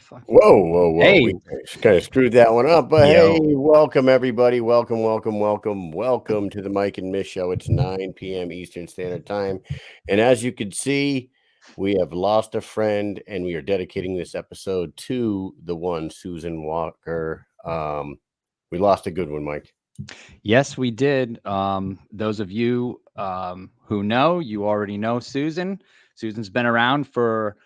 fuck? Whoa. Hey. We kind of screwed that one up. But Yo. hey, welcome everybody. Welcome to the Mike and Mish show. It's 9 p.m. Eastern Standard Time. And as you can see, we have lost a friend and we are dedicating this episode to the one Susan Walker. We lost a good one, Mike. Yes, we did. Those of you who know, you already know Susan. Susan's been around for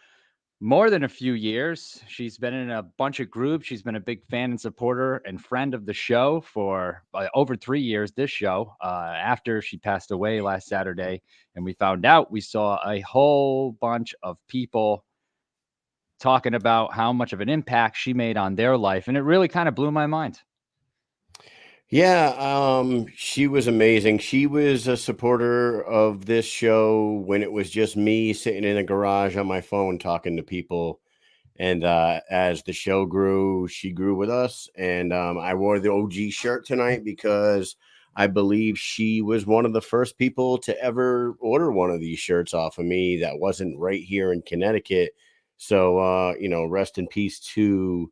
more than a few years. She's been in a bunch of groups. She's been a big fan and supporter and friend of the show for over 3 years, this show, after she passed away last Saturday. And we found out, we saw a whole bunch of people talking about how much of an impact she made on their life. And it really kind of blew my mind. Yeah, she was amazing. She was a supporter of this show when it was just me sitting in a garage on my phone talking to people. And as the show grew, she grew with us. And I wore the OG shirt tonight because I believe she was one of the first people to ever order one of these shirts off of me that wasn't right here in Connecticut. So, rest in peace to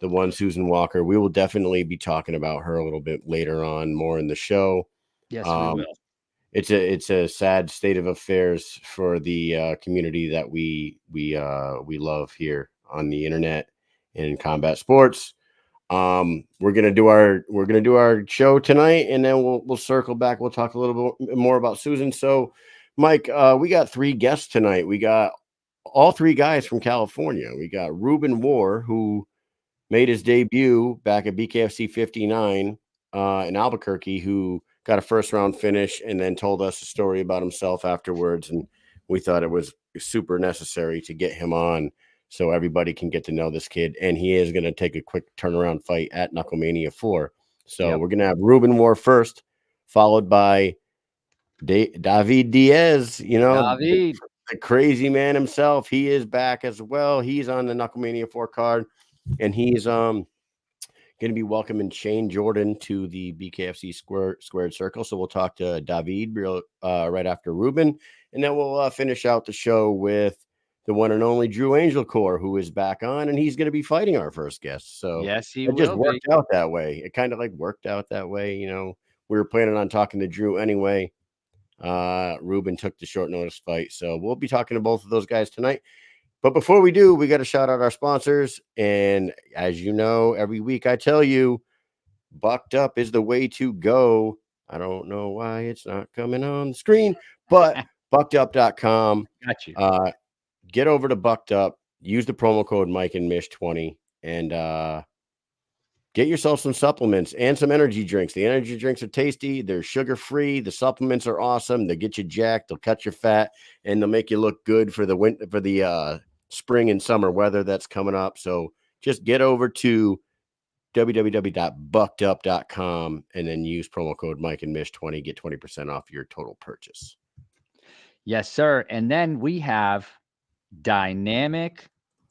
the one Susan Walker. We will definitely be talking about her a little bit later on, more in the show. Yes, we will. It's a sad state of affairs for the community that we love here on the internet and in combat sports. We're gonna do our show tonight, and then we'll circle back. We'll talk a little bit more about Susan. So, Mike, we got 3 guests tonight. We got all 3 guys from California. We got Ruben Warr, who made his debut back at BKFC 59 in Albuquerque, who got a first-round finish and then told us a story about himself afterwards. And we thought it was super necessary to get him on so everybody can get to know this kid. And he is going to take a quick turnaround fight at Knucklemania 4. So we're going to have Ruben Warr first, followed by David Diaz, the crazy man himself. He is back as well. He's on the Knucklemania 4 card. And he's going to be welcoming Shane Jordan to the BKFC Squared Circle. So we'll talk to David right after Ruben. And then we'll finish out the show with the one and only Drew Angelcor, who is back on. And he's going to be fighting our first guest. So yes, it just worked out that way. It kind of worked out that way. We were planning on talking to Drew anyway. Ruben took the short notice fight. So we'll be talking to both of those guys tonight. But before we do, we got to shout out our sponsors. And as you know, every week I tell you, Bucked Up is the way to go. I don't know why it's not coming on the screen, but buckedup.com. Got you. Get over to Bucked Up. Use the promo code Mike and Mish 20 and get yourself some supplements and some energy drinks. The energy drinks are tasty. They're sugar-free. The supplements are awesome. They'll get you jacked. They'll cut your fat, and they'll make you look good for the spring and summer weather that's coming up. So just get over to www.buckedup.com and then use promo code Mike and Mish 20. Get 20% off your total purchase. Yes, sir. And then we have Dynamic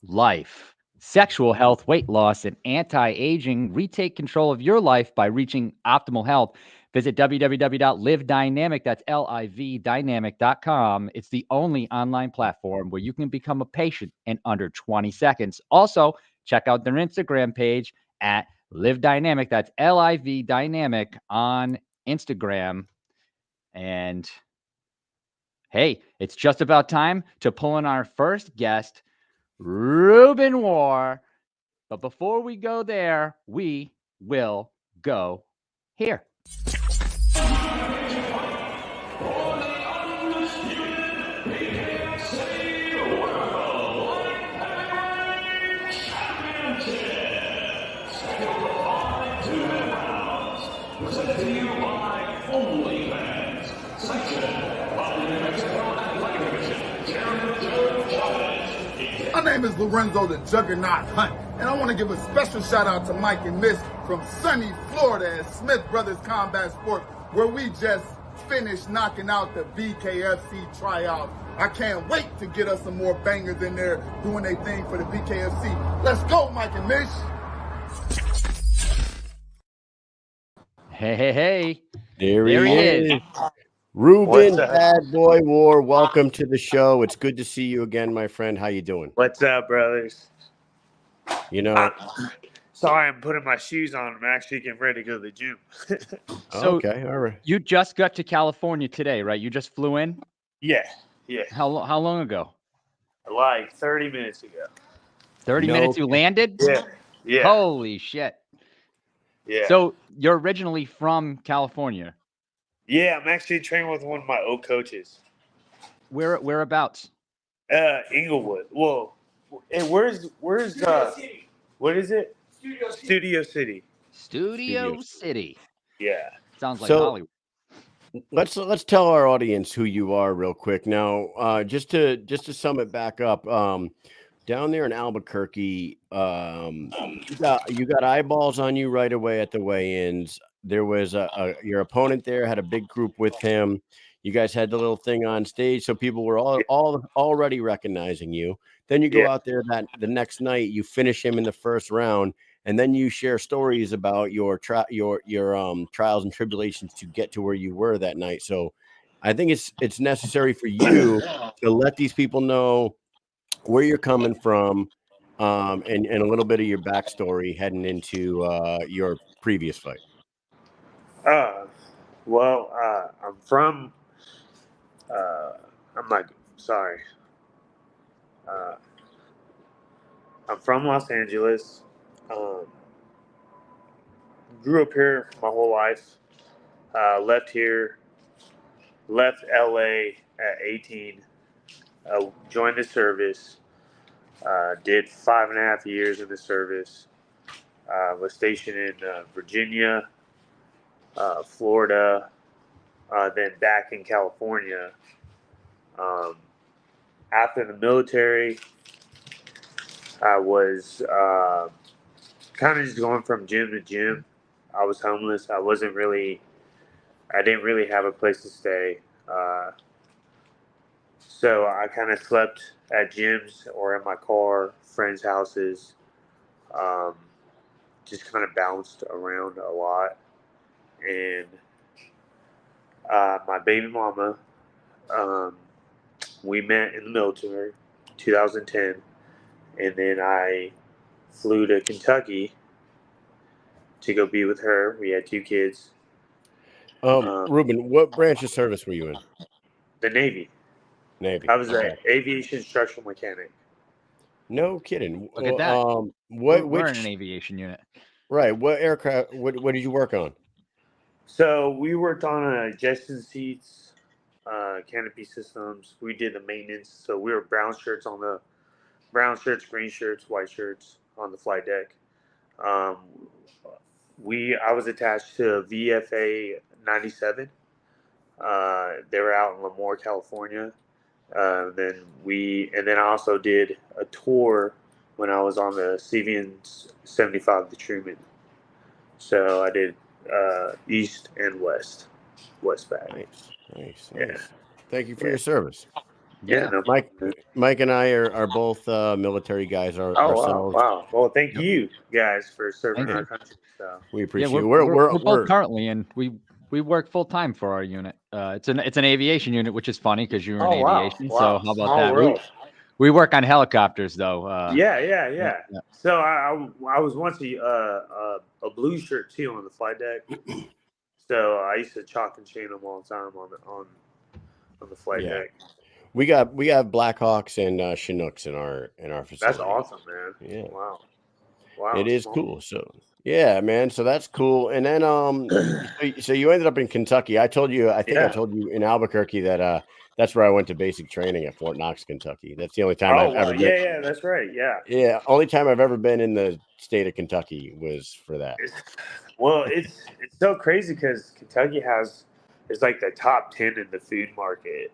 Life. Sexual health, weight loss, and anti-aging. Retake control of your life by reaching optimal health. Visit www.livedynamic, that's L-I-V, dynamic.com. It's the only online platform where you can become a patient in under 20 seconds. Also, check out their Instagram page at Live Dynamic, that's L-I-V, dynamic on Instagram. And hey, it's just about time to pull in our first guest, Ruben Warr. But before we go there, we will go here. My name is Lorenzo the Juggernaut Hunt, and I want to give a special shout out to Mike and Mish from sunny Florida at Smith Brothers Combat Sports, where we just finished knocking out the BKFC tryout. I can't wait to get us some more bangers in there doing their thing for the BKFC. Let's go, Mike and Mish. Hey. There he is. Ruben, Bad Boy Warr, welcome to the show. It's good to see you again, my friend. How you doing? What's up, brothers? You know. Sorry, I'm putting my shoes on. I'm actually getting ready to go to the gym. So Okay, all right. you just got to California today, right? You just flew in? Yeah. How long ago? Like 30 minutes ago. 30 minutes you landed? Yeah. Holy shit. Yeah. So you're originally from California. Yeah, I'm actually training with one of my old coaches. Whereabouts? Inglewood. Well, and where's what is it? Studio City. Studio City. Yeah. Sounds like So- Hollywood. Let's tell our audience who you are real quick. Now, just to sum it back up, down there in Albuquerque, you got eyeballs on you right away at the weigh-ins. There was your opponent there had a big group with him. You guys had the little thing on stage, so people were all already recognizing you. Then you go out there the next night, you finish him in the first round, and then you share stories about your trials and tribulations to get to where you were that night. So I think it's necessary for you to let these people know where you're coming from, and a little bit of your backstory heading into your previous fight. I'm from. Sorry. I'm from Los Angeles. Grew up here my whole life. Left LA at 18. Joined the service. Did 5.5 years in the service. Was stationed in Virginia, Florida, then back in California. After the military, I was kind of just going from gym to gym. I was homeless. I didn't really have a place to stay. So I kind of slept at gyms or in my car, friends' houses. Just kind of bounced around a lot. And my baby mama, we met in the military, 2010. And then I flew to Kentucky to go be with her. We had 2 kids. Ruben, what branch of service were you in? The Navy. Navy. I was an aviation structural mechanic. No kidding. Look at that. We're in an aviation unit. Right. What aircraft? What did you work on? So we worked on ejection seats, canopy systems. We did the maintenance. So we were brown shirts, green shirts, white shirts on the flight deck. I was attached to VFA 97. They were out in Lemoore, California. Then I also did a tour when I was on the CVN 75, the Truman. So I did east and westbound. Nice. Yeah. Thank you for your service. Yeah. No, Mike and I are both military guys ourselves. Wow. Well, thank you guys for serving our country. So we appreciate it. We're both currently, and we work full time for our unit. It's an aviation unit, which is funny because you're in aviation. Wow. So how about Small that? world. We work on helicopters though. Yeah. So I was once a blue shirt too on the flight deck. So I used to chalk and chain them all the time on the flight deck. We got Blackhawks and Chinooks in our facility. That's awesome, man. Yeah. Wow. It is cool. So yeah, man. So that's cool. And then so you ended up in Kentucky. I told you in Albuquerque that that's where I went to basic training at Fort Knox, Kentucky. That's the only time I've ever been. Yeah, that's right. Yeah. Yeah, only time I've ever been in the state of Kentucky was for that. It's so crazy because Kentucky is like the top 10 in the food market.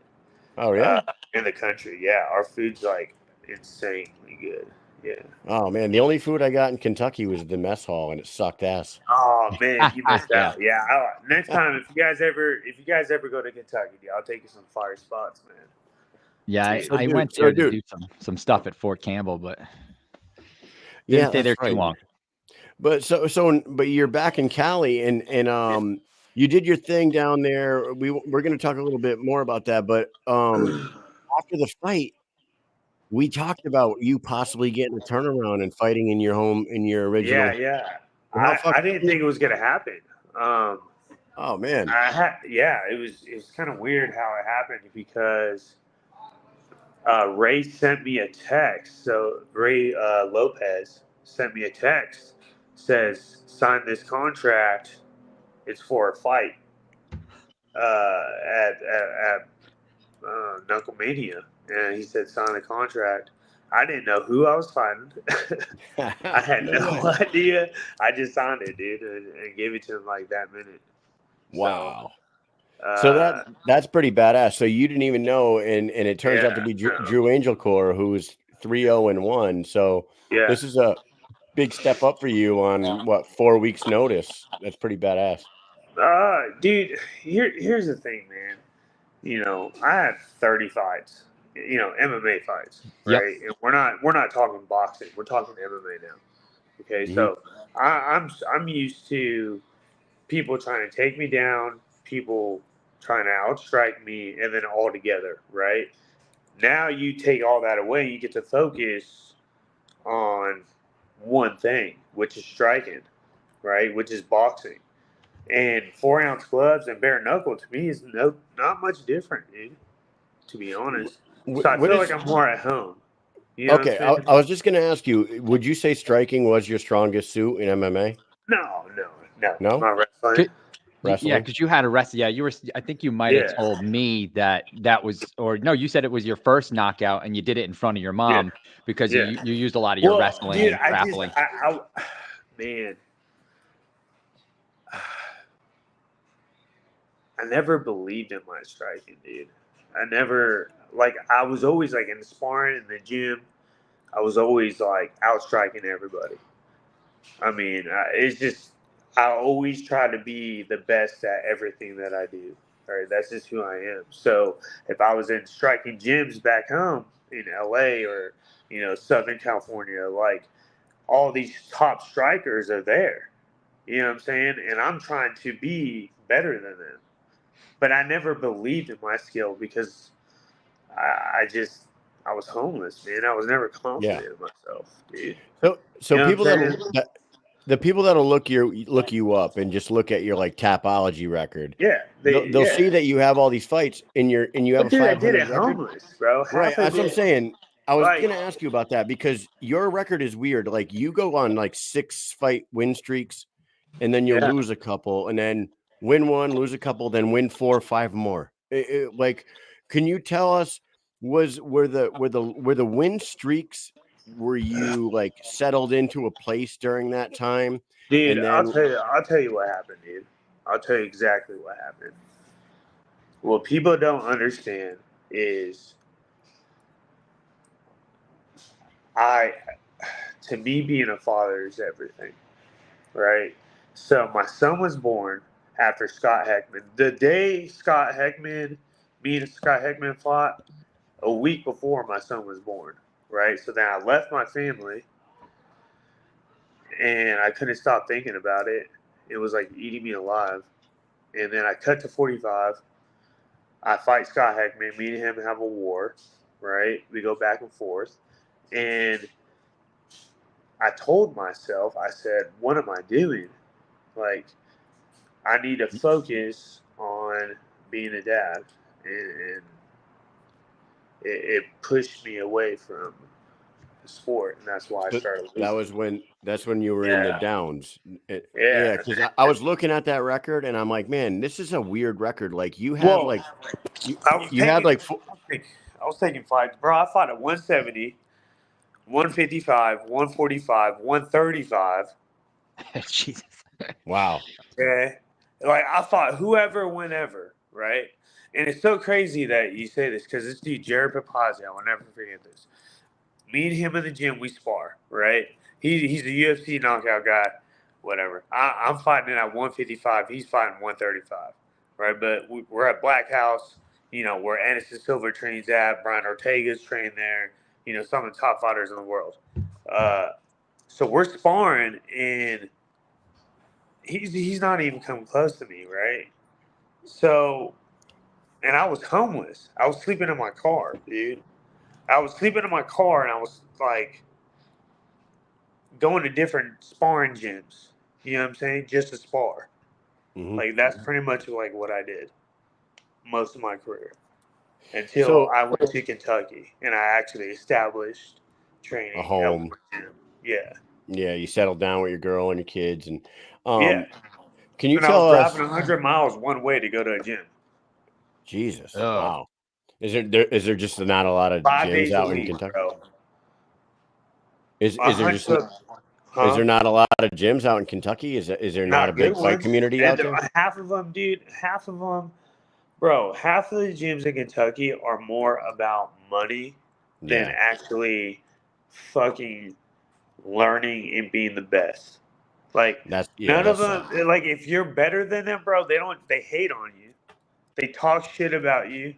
Oh yeah, in the country. Yeah, our food's like insanely good. Yeah. Oh man, the only food I got in Kentucky was the mess hall, and it sucked ass. Oh man, you missed out. Yeah. Next time, if you guys ever go to Kentucky, I'll take you some fire spots, man. Yeah, I went there to do some stuff at Fort Campbell, but didn't stay there too long. But but you're back in Cali, and you did your thing down there. We're going to talk a little bit more about that, but after the fight, we talked about you possibly getting a turnaround and fighting in your original. Yeah. How I didn't think it was gonna happen. Oh man. It was kind of weird how it happened because Ray sent me a text. So Ray Lopez sent me a text, says sign this contract. It's for a fight at Knucklemania, and he said sign the contract. I didn't know who I was fighting. I had no idea. I just signed it, dude, and gave it to him like that minute. Wow. So, So that's pretty badass. So you didn't even know, and it turns out to be Drew Angelcor, who's 3-0-1. So this is a big step up for you on what 4 weeks notice. That's pretty badass. Dude, here's the thing, man. You know, I have 30 fights. You know, MMA fights, right? And we're not talking boxing. We're talking MMA now. Okay, so I'm used to people trying to take me down, people trying to outstrike me, and then all together, right? Now you take all that away, you get to focus on one thing, which is striking, right? Which is boxing. And 4-ounce gloves and bare knuckle to me is not much different, dude. To be honest, so I feel like I'm more at home. You know okay, I was just going to ask you: would you say striking was your strongest suit in MMA? No. No? Not wrestling. Wrestling? Yeah, because you had a wrestle. Yeah, you were. I think you might have told me that was, or no, you said it was your first knockout, and you did it in front of your mom because you used a lot of your wrestling and grappling. Man, I never believed in my striking, dude. I was always like in the sparring in the gym. I was always like outstriking everybody. I mean, it's just I always try to be the best at everything that I do. Right, that's just who I am. So if I was in striking gyms back home in LA or Southern California, like all these top strikers are there. You know what I'm saying? And I'm trying to be better than them. But I never believed in my skill because I was homeless, man. I was never confident in myself, dude. So people the people that'll look you up and just look at your like Tapology record. They'll see that you have all these fights and you have a 500 I did it record. homeless, bro. Right, that's what I'm saying. I was gonna ask you about that because your record is weird. Like you go on like 6-fight win streaks, and then you lose a couple, and then win one, lose a couple, then win 4 or 5 more. Like, can you tell us were the win streaks? Were you like settled into a place during that time? Dude, And then I'll tell you what happened, dude. I'll tell you exactly what happened. What people don't understand is to me, being a father is everything, right? So my son was born after Scott Heckman. The day me and Scott Heckman fought, a week before my son was born, right? So then I left my family, and I couldn't stop thinking about it. It was like eating me alive. And then I cut to 45. I fight Scott Heckman. Me and him have a war, right? We go back and forth. And I told myself, I said, what am I doing? Like, I need to focus on being a dad. And it pushed me away from the sport. And that's why I started losing. That's when you were in the downs. Because I was looking at that record and I'm like, man, this is a weird record. Like you have I was taking fights, bro. I fought at 170, 155, 145, 135. Jesus. Wow. Okay. Like I fought whoever, whenever, right? And it's so crazy that you say this because this dude, Jared Papazzi, I will never forget this. Me and him in the gym, we spar, right? He's a UFC knockout guy, whatever. I'm fighting at 155. He's fighting 135, right? But we're at Black House, where Anderson Silva trains at. Brian Ortega's trained there. Some of the top fighters in the world. So we're sparring, and he's not even coming close to me, right? So, and I was homeless. I was sleeping in my car, dude. I was sleeping in my car, and I was like going to different sparring gyms. You know what I'm saying? Just to spar. Mhm. Like that's pretty much like what I did most of my career until So I went to Kentucky and I actually established a training at home. one gym. Yeah, Yeah, you settled down with your girl and your kids, and yeah. can you And I was tell driving us? 100 miles one way to go to a gym Jesus, Oh, wow. Is there just not a lot of 5 days gyms a out in week, Kentucky? bro. Is there just Hundred, is huh? there not a lot of gyms out in Kentucky? Is there not a Not good big fight ones. community And out there? half of them, dude. Half of them, bro. Half of the gyms in Kentucky are more about money than Yeah, actually fucking learning and being the best. Like none of that's sad. them. Like if you're better than them, bro, they don't. They hate on you. They talk shit about you.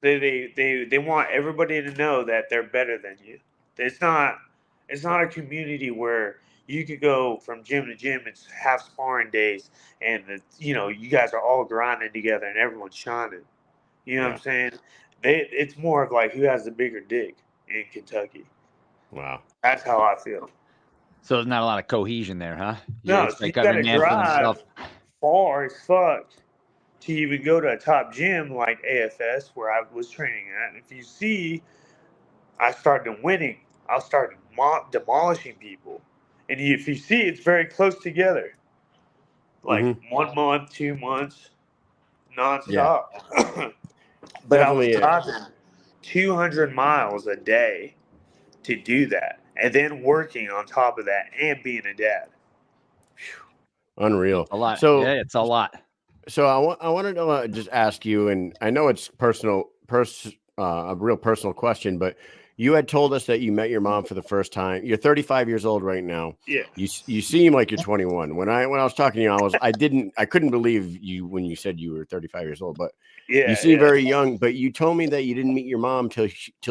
They want everybody to know that they're better than you. It's not. It's not a community where you could go from gym to gym and have sparring days, and you guys are all grinding together and everyone's shining. You know what I'm Yeah, saying? It's more of like who has the bigger dick in Kentucky. wow. That's how I feel. so there's not a lot of cohesion there, huh? Yeah, No, it's so you like every got to man for drive themselves. far as fuck to even go to a top gym like AFS where I was training at. And if you see, I started winning. I started demolishing people. And if you see, it's very close together. Like Hmm. 1 month, 2 months, Yeah, nonstop. But I was definitely driving 200 miles a day to do that. And then working on top of that and being a dad. unreal. A lot. So Yeah, it's a lot. I wanted to just ask you, and I know it's a real personal question, but you had told us that you met your mom for the first time. You're 35 years old right now. Yeah. You seem like you're 21. When I was talking to you, I couldn't believe you when you said you were 35 years old, but you Yeah, seem yeah. very young. But you told me that you didn't meet your mom till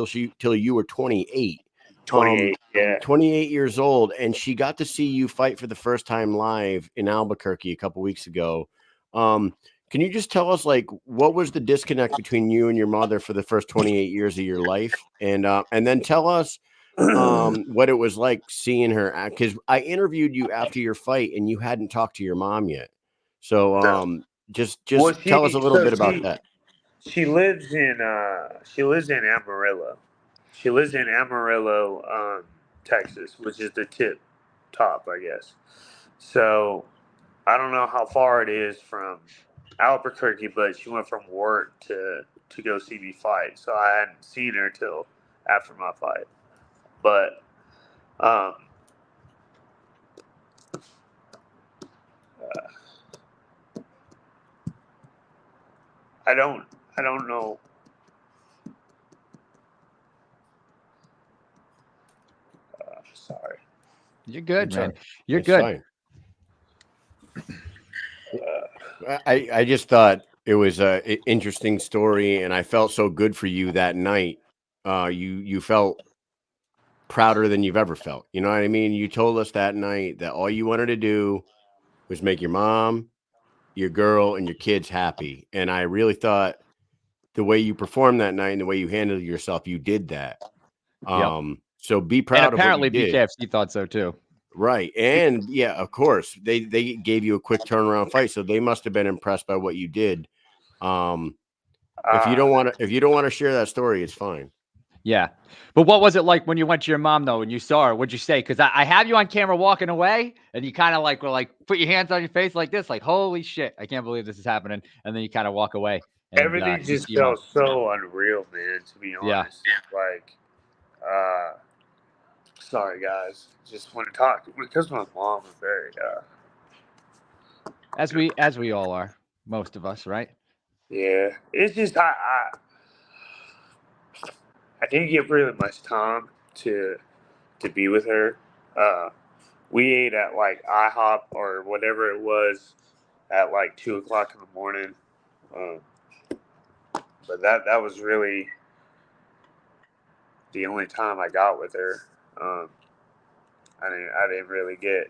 you were 28. 28. Yeah. 28 years old, and she got to see you fight for the first time live in Albuquerque a couple weeks ago. Can you just tell us, like, what was the disconnect between you and your mother for the first 28 years of your life, and then tell us what it was like seeing her act? Because I interviewed you after your fight, and you hadn't talked to your mom yet. So No. just Well, tell us a little bit about that. she lives in Amarillo. She lives in Amarillo, Texas, which is the top, I guess. So I don't know how far it is from Albuquerque, but she went from work to go see me fight. So I hadn't seen her till after my fight. But um, uh, I don't know. Sorry. You're good, It's all man. right. You're It's good. fine. Uh, I just thought it was a interesting story, and I felt so good for you that night. You felt prouder than you've ever felt. You know what I mean? You told us that night that all you wanted to do was make your mom, your girl, and your kids happy. And I really thought the way you performed that night and the way you handled yourself, you did that. Yep. So be And proud of what you apparently did. BKFC thought so too. Right. And yeah, of course, they gave you a quick turnaround fight, so they must have been impressed by what you did. If you uh, don't want to share that story, it's fine. Yeah. But what was it like when you went to your mom, though, and you saw her? What'd you say? Because I have you on camera walking away, and you kind of like were like, put your hands on your face like this, like, holy shit, I can't believe this is happening. And then you kind of walk away, and everything you just see your mom. felt so unreal, man. To be Yeah. honest, like, uh, sorry guys, just want to talk because my mom is very, As we all are, most of us, right? yeah. It's just I didn't get really much time to be with her. Uh, we ate at like IHOP or whatever it was at like 2 o'clock in the morning. Um, but that was really the only time I got with her. Um, I didn't really get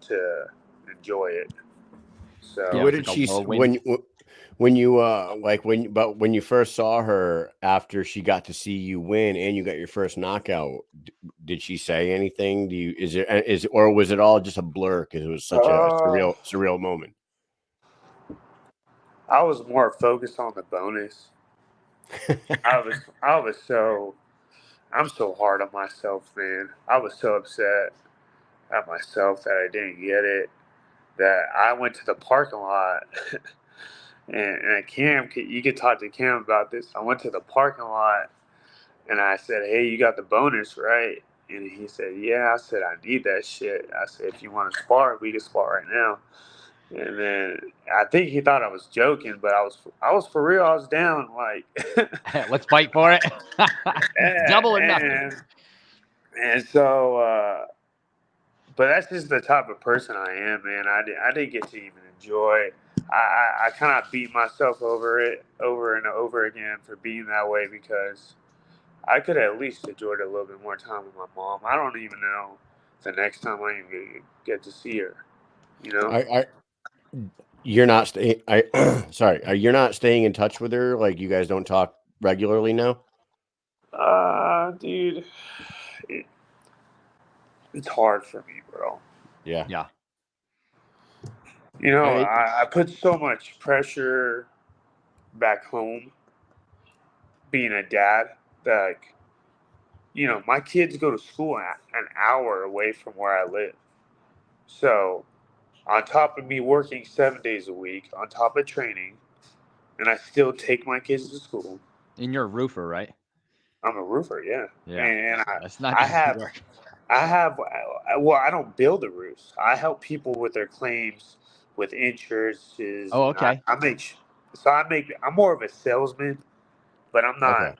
to enjoy it. Yeah, So it What was did like a she whirlwind. When you when you first saw her after she got to see you win and you got your first knockout, did she say anything? Or was it all just a blur because it was such a surreal moment? I was more focused on the bonus. I was so I'm so hard on myself, man. I was so upset at myself that I didn't get it. That I went to the parking lot and Cam, you could talk to Cam about this. I went to the parking lot and I said, "Hey, you got the bonus, right?" And he said, "Yeah." I said, "I need that shit." I said, "If you want to spar, we can spar right now." And then I think he thought I was joking, but I was for real. I was down, like, Let's fight for it. Double or nothing. And so, but that's just the type of person I am, man. I didn't get to even enjoy. I kind of beat myself over it over and over again for being that way because I could have at least enjoyed a little bit more time with my mom. I don't even know the next time I even get to see her. You know? You're not staying. Sorry, you're not staying in touch with her. Like you guys don't talk regularly now. Dude, it's hard for me, bro. Yeah. You know, I put so much pressure back home being a dad that, like, you know, my kids go to school an hour away from where I live. So, on top of me working 7 days a week, on top of training, and I still take my kids to school. And you're a roofer, right? I'm a roofer, yeah. Yeah. And That's not I easy have, work. well, I don't build the roofs. I help people with their claims, with insurances. Oh, And okay. I'm more of a salesman, but I'm not. Okay.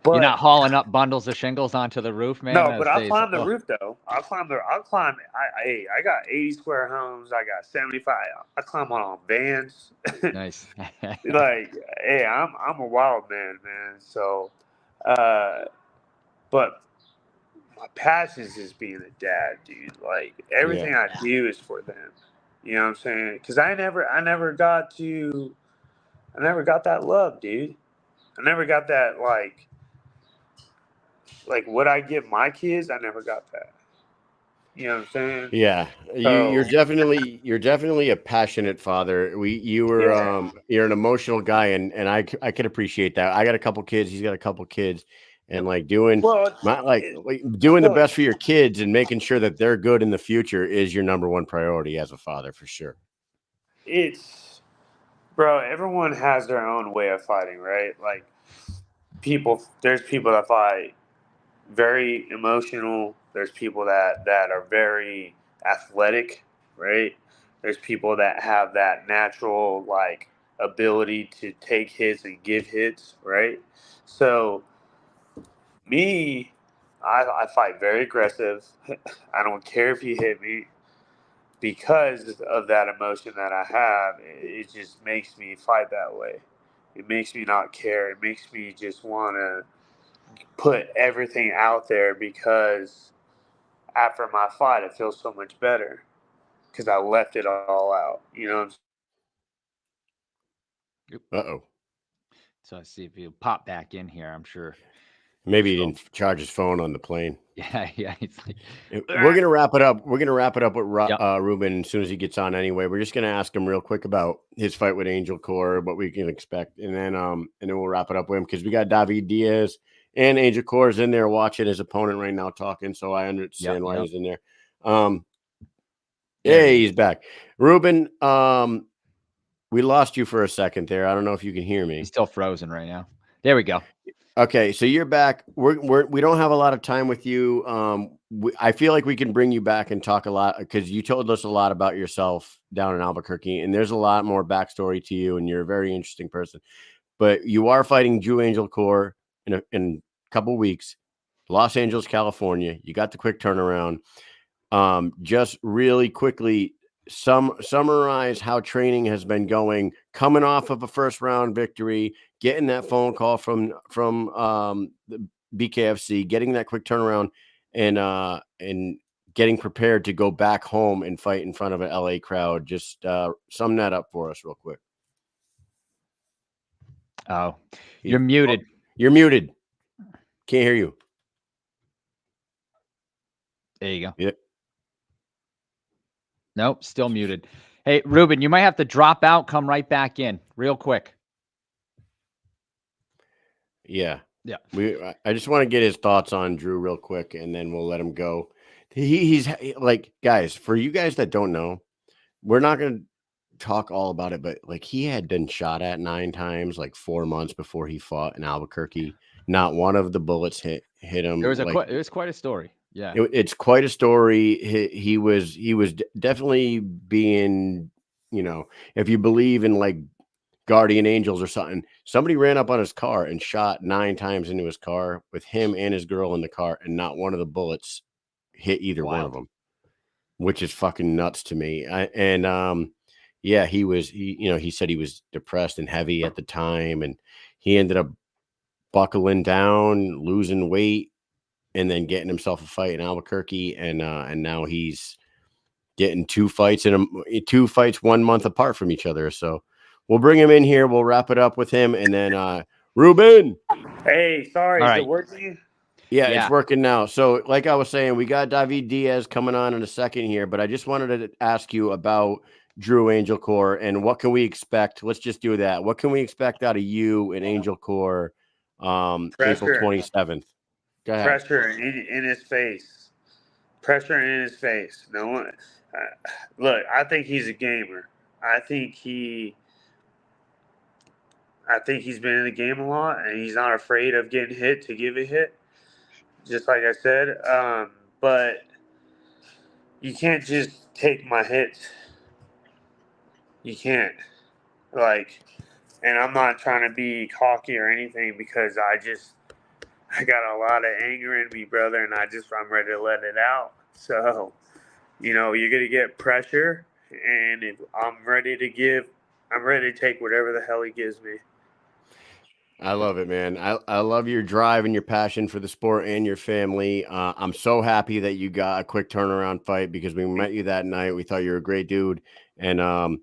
You're But not hauling up bundles of shingles onto the roof, man. no, but I'll climb the roof though. I'll climb. I got 80 square homes. I got 75. I climb on vans. Nice. Like, hey, I'm a wild man, man. So, but my passion is just being a dad, dude. Like everything I do is for them. You know what I'm saying? Because I never got that love, dude. I never got that like what I give my kids. I never got that. You know what I'm saying? Yeah, you're So definitely a passionate father. You're an emotional guy, and I could appreciate that. I got a couple kids. He's got a couple kids, and like doing doing the best for your kids and making sure that they're good in the future is your number one priority as a father, for sure. it's bro. Everyone has their own way of fighting, right? Like there's people that fight very emotional. There's people that are very athletic, right? There's people that have that natural like ability to take hits and give hits, right? So me, I fight very aggressive. I don't care if you hit me because of that emotion that I have. It just makes me fight that way. It makes me not care. It makes me just want to put everything out there because after my fight, it feels so much better because I left it all out. You know what I'm Uh-oh. So let's see if you pop back in here. I'm sure. Maybe he didn't charge his phone on the plane. Yeah. It's like we're gonna wrap it up. We're gonna wrap it up with Yep. Ruben as soon as he gets on. Anyway, we're just gonna ask him real quick about his fight with Angelcor, what we can expect, and then we'll wrap it up with him because we got David Diaz and Angelcor is in there watching his opponent right now talking. So I understand why he's in there. Hey, he's back. Ruben, we lost you for a second there. I don't know if you can hear me. He's still frozen right now. There we go. Okay, so you're back. We don't have a lot of time with you. I feel like we can bring you back and talk a lot because you told us a lot about yourself down in Albuquerque, and there's a lot more backstory to you, and you're a very interesting person. But you are fighting Drew Angelcor in a couple weeks, Los Angeles, California. You got the quick turnaround. Just really quickly, summarize how training has been going, coming off of a first round victory, getting that phone call from the BKFC, getting that quick turnaround, and getting prepared to go back home and fight in front of an LA crowd. Just sum that up for us real quick. Oh, you're muted. You're muted. Can't hear you. There you go. Yep. Nope, still muted. Hey, Ruben, you might have to drop out, come right back in real quick. Yeah. Yeah. I just want to get his thoughts on Drew real quick, and then we'll let him go. He's like, guys, for you guys that don't know, we're not going to talk all about it, but like he had been shot at 9 times, like 4 months before he fought in Albuquerque. Not one of the bullets hit him. It was quite a story. Yeah. It's quite a story. He was definitely being, if you believe in like guardian angels or something, somebody ran up on his car and shot 9 times into his car with him and his girl in the car, and not one of the bullets hit either one of them, which is fucking nuts to me. Yeah, he said he was depressed and heavy at the time, and he ended up buckling down, losing weight, and then getting himself a fight in Albuquerque, and now he's getting 2 fights 1 month apart from each other. So we'll bring him in here. We'll wrap it up with him, and then Ruben. Hey, sorry, All is right. it working? Yeah, it's working now. So like I was saying, we got David Diaz coming on in a second here, but I just wanted to ask you about Drew Angelcor and what can we expect? Let's just do that. What can we expect out of you and Angelcor April 27th? Go ahead. Pressure in his face. Pressure in his face. No one. Look, I think he's a gamer. I think he's been in the game a lot, and he's not afraid of getting hit to give a hit. Just like I said, but you can't just take my hits. You can't. And I'm not trying to be cocky or anything, because I got a lot of anger in me, brother, and I'm ready to let it out. So, you're gonna get pressure, and if I'm ready to take whatever the hell he gives me. I love it, man. I love your drive and your passion for the sport and your family. I'm so happy that you got a quick turnaround fight, because we met you that night. We thought you were a great dude, and I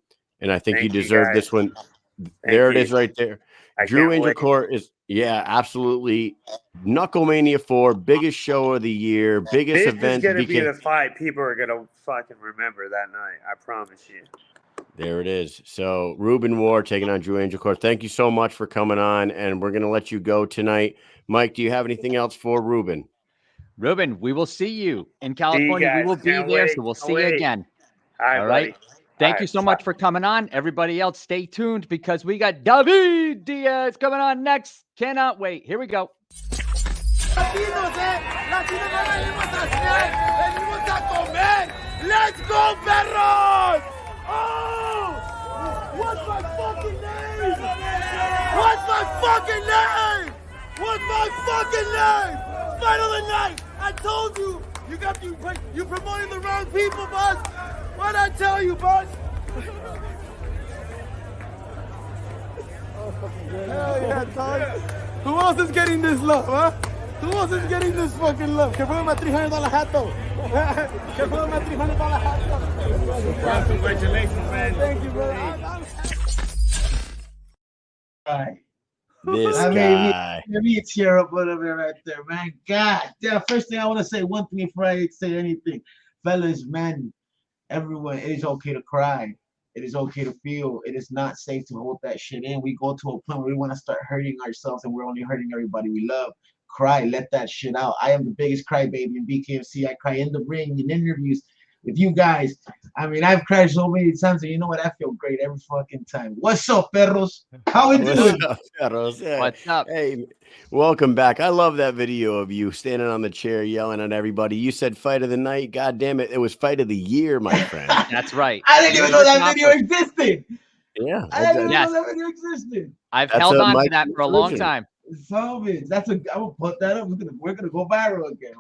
think you deserve this one. There it is right there. Drew Angelcor is, absolutely. Knucklemania 4, biggest show of the year, biggest event. This is going to be the fight people are going to fucking remember that night. I promise you. There it is. So Ruben Warr taking on Drew Angelcor. Thank you so much for coming on, and we're going to let you go tonight. Mike, do you have anything else for Ruben? Ruben, we will see you in California. We will be there, so we'll see you again. All right. Thank you so much for coming on. Everybody else, stay tuned, because we got David Diaz coming on next. Cannot wait. Here we go. Let's go, perros! Oh! What's my fucking name? What's my fucking name? What's my fucking name? Fight of the night! I told you! You promoting the wrong people, boss! What'd I tell you, boss? Hell yeah, dog. Who else is getting this love, huh? Who else is getting this fucking love? Que fue my $300 hat, though. Que fue my $300 hat, though. Congratulations, man. Thank you, brother. This guy. Let me tear up a little bit right there, man. God, yeah. First thing I want to say, one thing before I say anything, fellas, man, everyone, it is okay to cry. It is okay to feel. It is not safe to hold that shit in. We go to a point where we want to start hurting ourselves, and we're only hurting everybody we love. Cry, let that shit out. I am the biggest crybaby in BKFC. I cry in the ring, in interviews with you guys. I mean, I've cried so many times, and you know what? I feel great every fucking time. What's up, perros? How we doing? What's up, perros? Yeah. What's up? Hey, welcome back. I love that video of you standing on the chair yelling at everybody. You said fight of the night. God damn it. It was fight of the year, my friend. That's right. I didn't even know that video existed. Yeah. I didn't even know that video existed. I've held on to that for a long time. Salvage. I will put that up. We're gonna go viral again.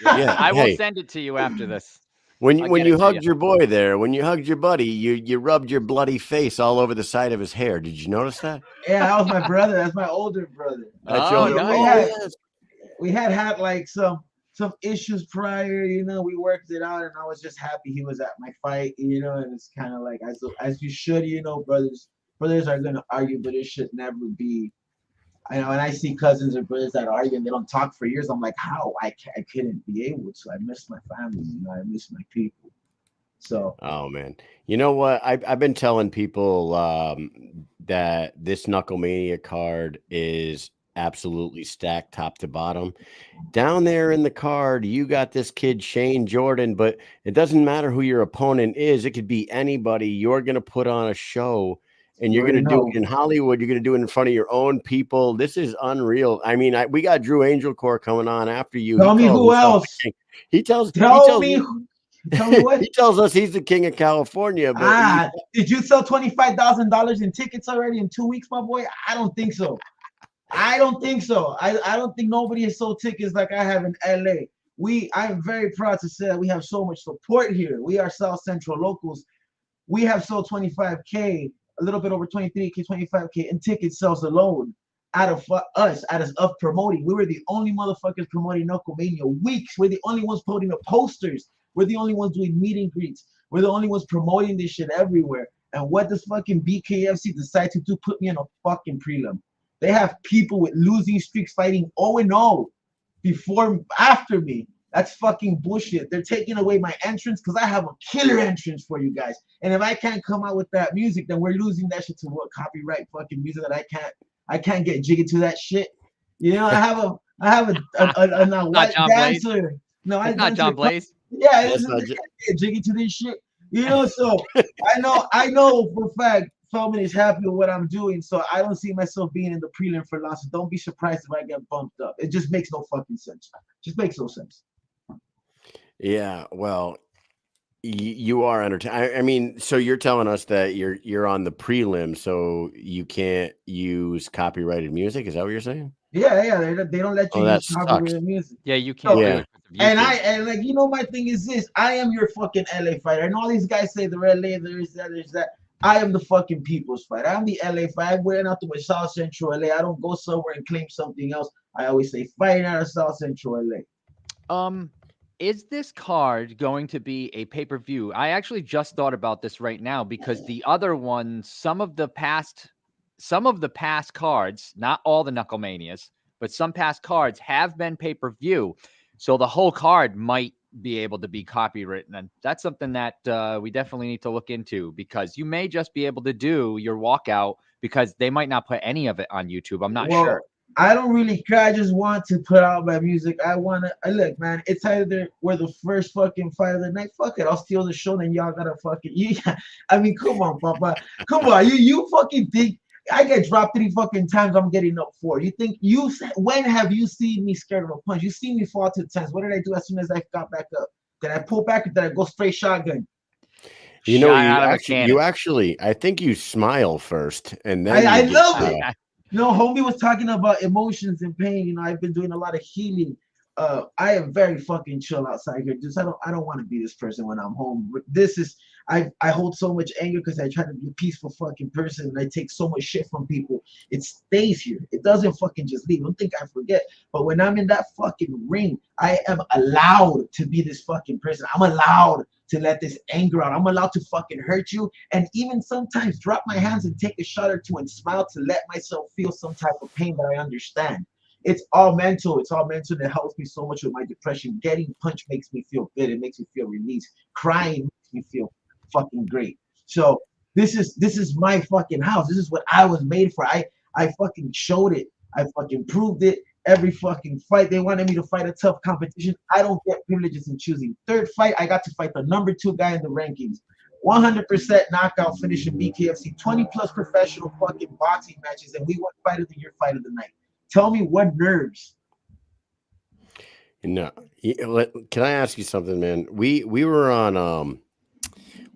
Yeah, I will send it to you after this. When you hugged your boy there, when you hugged your buddy, you rubbed your bloody face all over the side of his hair. Did you notice that? Yeah, that was my brother. That's my older brother. That's your older brother. We had like some issues prior, we worked it out, and I was just happy he was at my fight, and it's kind of like as you should, brothers are gonna argue, but it should never be I know, and I see cousins or brothers that argue and they don't talk for years. I'm like, how? I couldn't be able to. I miss my family. I miss my people. So. Oh man, you know what? I've been telling people that this Knucklemania card is absolutely stacked top to bottom. Down there in the card, you got this kid Shane Jordan, but it doesn't matter who your opponent is. It could be anybody. You're going to put on a show, and you're going to do it in Hollywood. You're going to do it in front of your own people. This is unreal. I mean, we got Drew Angelcor coming on after you. Tell me who else. Tell me what? He tells us he's the king of California. But did you sell $25,000 in tickets already in 2 weeks, my boy? I don't think so. I don't think so. I don't think nobody has sold tickets like I have in LA. I'm very proud to say that we have so much support here. We are South Central locals. We have sold 25K, a little bit over 23K, 25K in ticket sales alone. Out of promoting. We were the only motherfuckers promoting Knucklemania weeks. We're the only ones putting up posters. We're the only ones doing meet and greets. We're the only ones promoting this shit everywhere. And what does fucking BKFC decide to do? Put me in a fucking prelim. They have people with losing streaks fighting 0-0 after me. That's fucking bullshit. They're taking away my entrance because I have a killer entrance for you guys. And if I can't come out with that music, then we're losing that shit to what? Copyright fucking music that I can't get jiggy to that shit. You know, I have a white dancer. No, it's not John Blaze. Yeah, it's get jiggy to this shit. You know, so I know for a fact Feldman is happy with what I'm doing, so I don't see myself being in the prelim for long. So don't be surprised if I get bumped up. It just makes no fucking sense. Just makes no sense. Yeah, well, you are entertaining. I mean, so you're telling us that you're on the prelim, so you can't use copyrighted music. Is that what you're saying? Yeah, they don't let you use copyrighted music. Yeah, you can't. So, yeah. And like, you know, my thing is this: I am your fucking LA fighter. And all these guys say they're LA, there's that. I am the fucking people's fighter. I'm the LA fighter. I'm wearing out to my South Central LA. I don't go somewhere and claim something else. I always say fighting out of South Central LA. Is this card going to be a pay-per-view? I actually just thought about this right now because the other ones, some of the past cards, not all the Knucklemanias, but some past cards have been pay-per-view. So the whole card might be able to be copywritten. And that's something that we definitely need to look into because you may just be able to do your walkout because they might not put any of it on YouTube. I'm not sure. I don't really care. I just want to put out my music. I look, man, it's either we're the first fucking fight of the night. Fuck it. I'll steal the show. Then y'all gotta fucking, yeah. I mean, come on, Papa. Come on. You fucking think I get dropped 3 fucking times, I'm getting up 4. You think when have you seen me scared of a punch? You seen me fall 2 times. What did I do as soon as I got back up? Did I pull back or did I go straight shotgun? You know, you actually, I think you smile first and then I love it. No, homie was talking about emotions and pain. You know, I've been doing a lot of healing. I am very fucking chill outside here. Just I don't want to be this person when I'm home. This is I hold so much anger because I try to be a peaceful fucking person and I take so much shit from people. It stays here. It doesn't fucking just leave. Don't think I forget. But when I'm in that fucking ring, I am allowed to be this fucking person. I'm allowed to let this anger out. I'm allowed to fucking hurt you and even sometimes drop my hands and take a shot or 2 and smile to let myself feel some type of pain that I understand. It's all mental. It's all mental. That helps me so much with my depression. Getting punched makes me feel good. It makes me feel released. Crying makes me feel fucking great. So this is my fucking house. This is what I was made for. I fucking showed it. I fucking proved it. Every fucking fight, they wanted me to fight a tough competition. I don't get privileges in choosing. 3rd fight, I got to fight the number 2 guy in the rankings. 100% knockout finish in BKFC. 20 plus professional fucking boxing matches, and we won fight of the year, fight of the night. Tell me what nerves. No, can I ask you something, man? We were on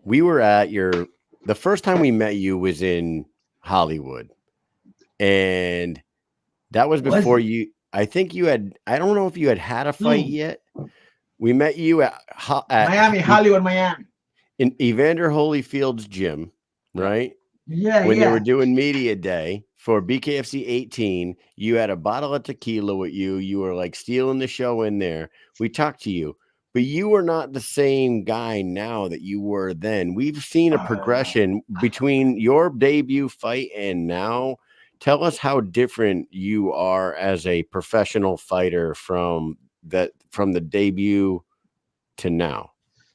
we were at the first time we met you was in Hollywood, and that was before you. I think you had. I don't know if you had a fight yet. We met you at Miami, Hollywood, Miami, in Evander Holyfield's gym, right? Yeah, when they were doing media day for BKFC 18, you had a bottle of tequila with you. You were like stealing the show in there. We talked to you, but you are not the same guy now that you were then. We've seen a progression between your debut fight and now. tell us how different you are as a professional fighter from the debut to now.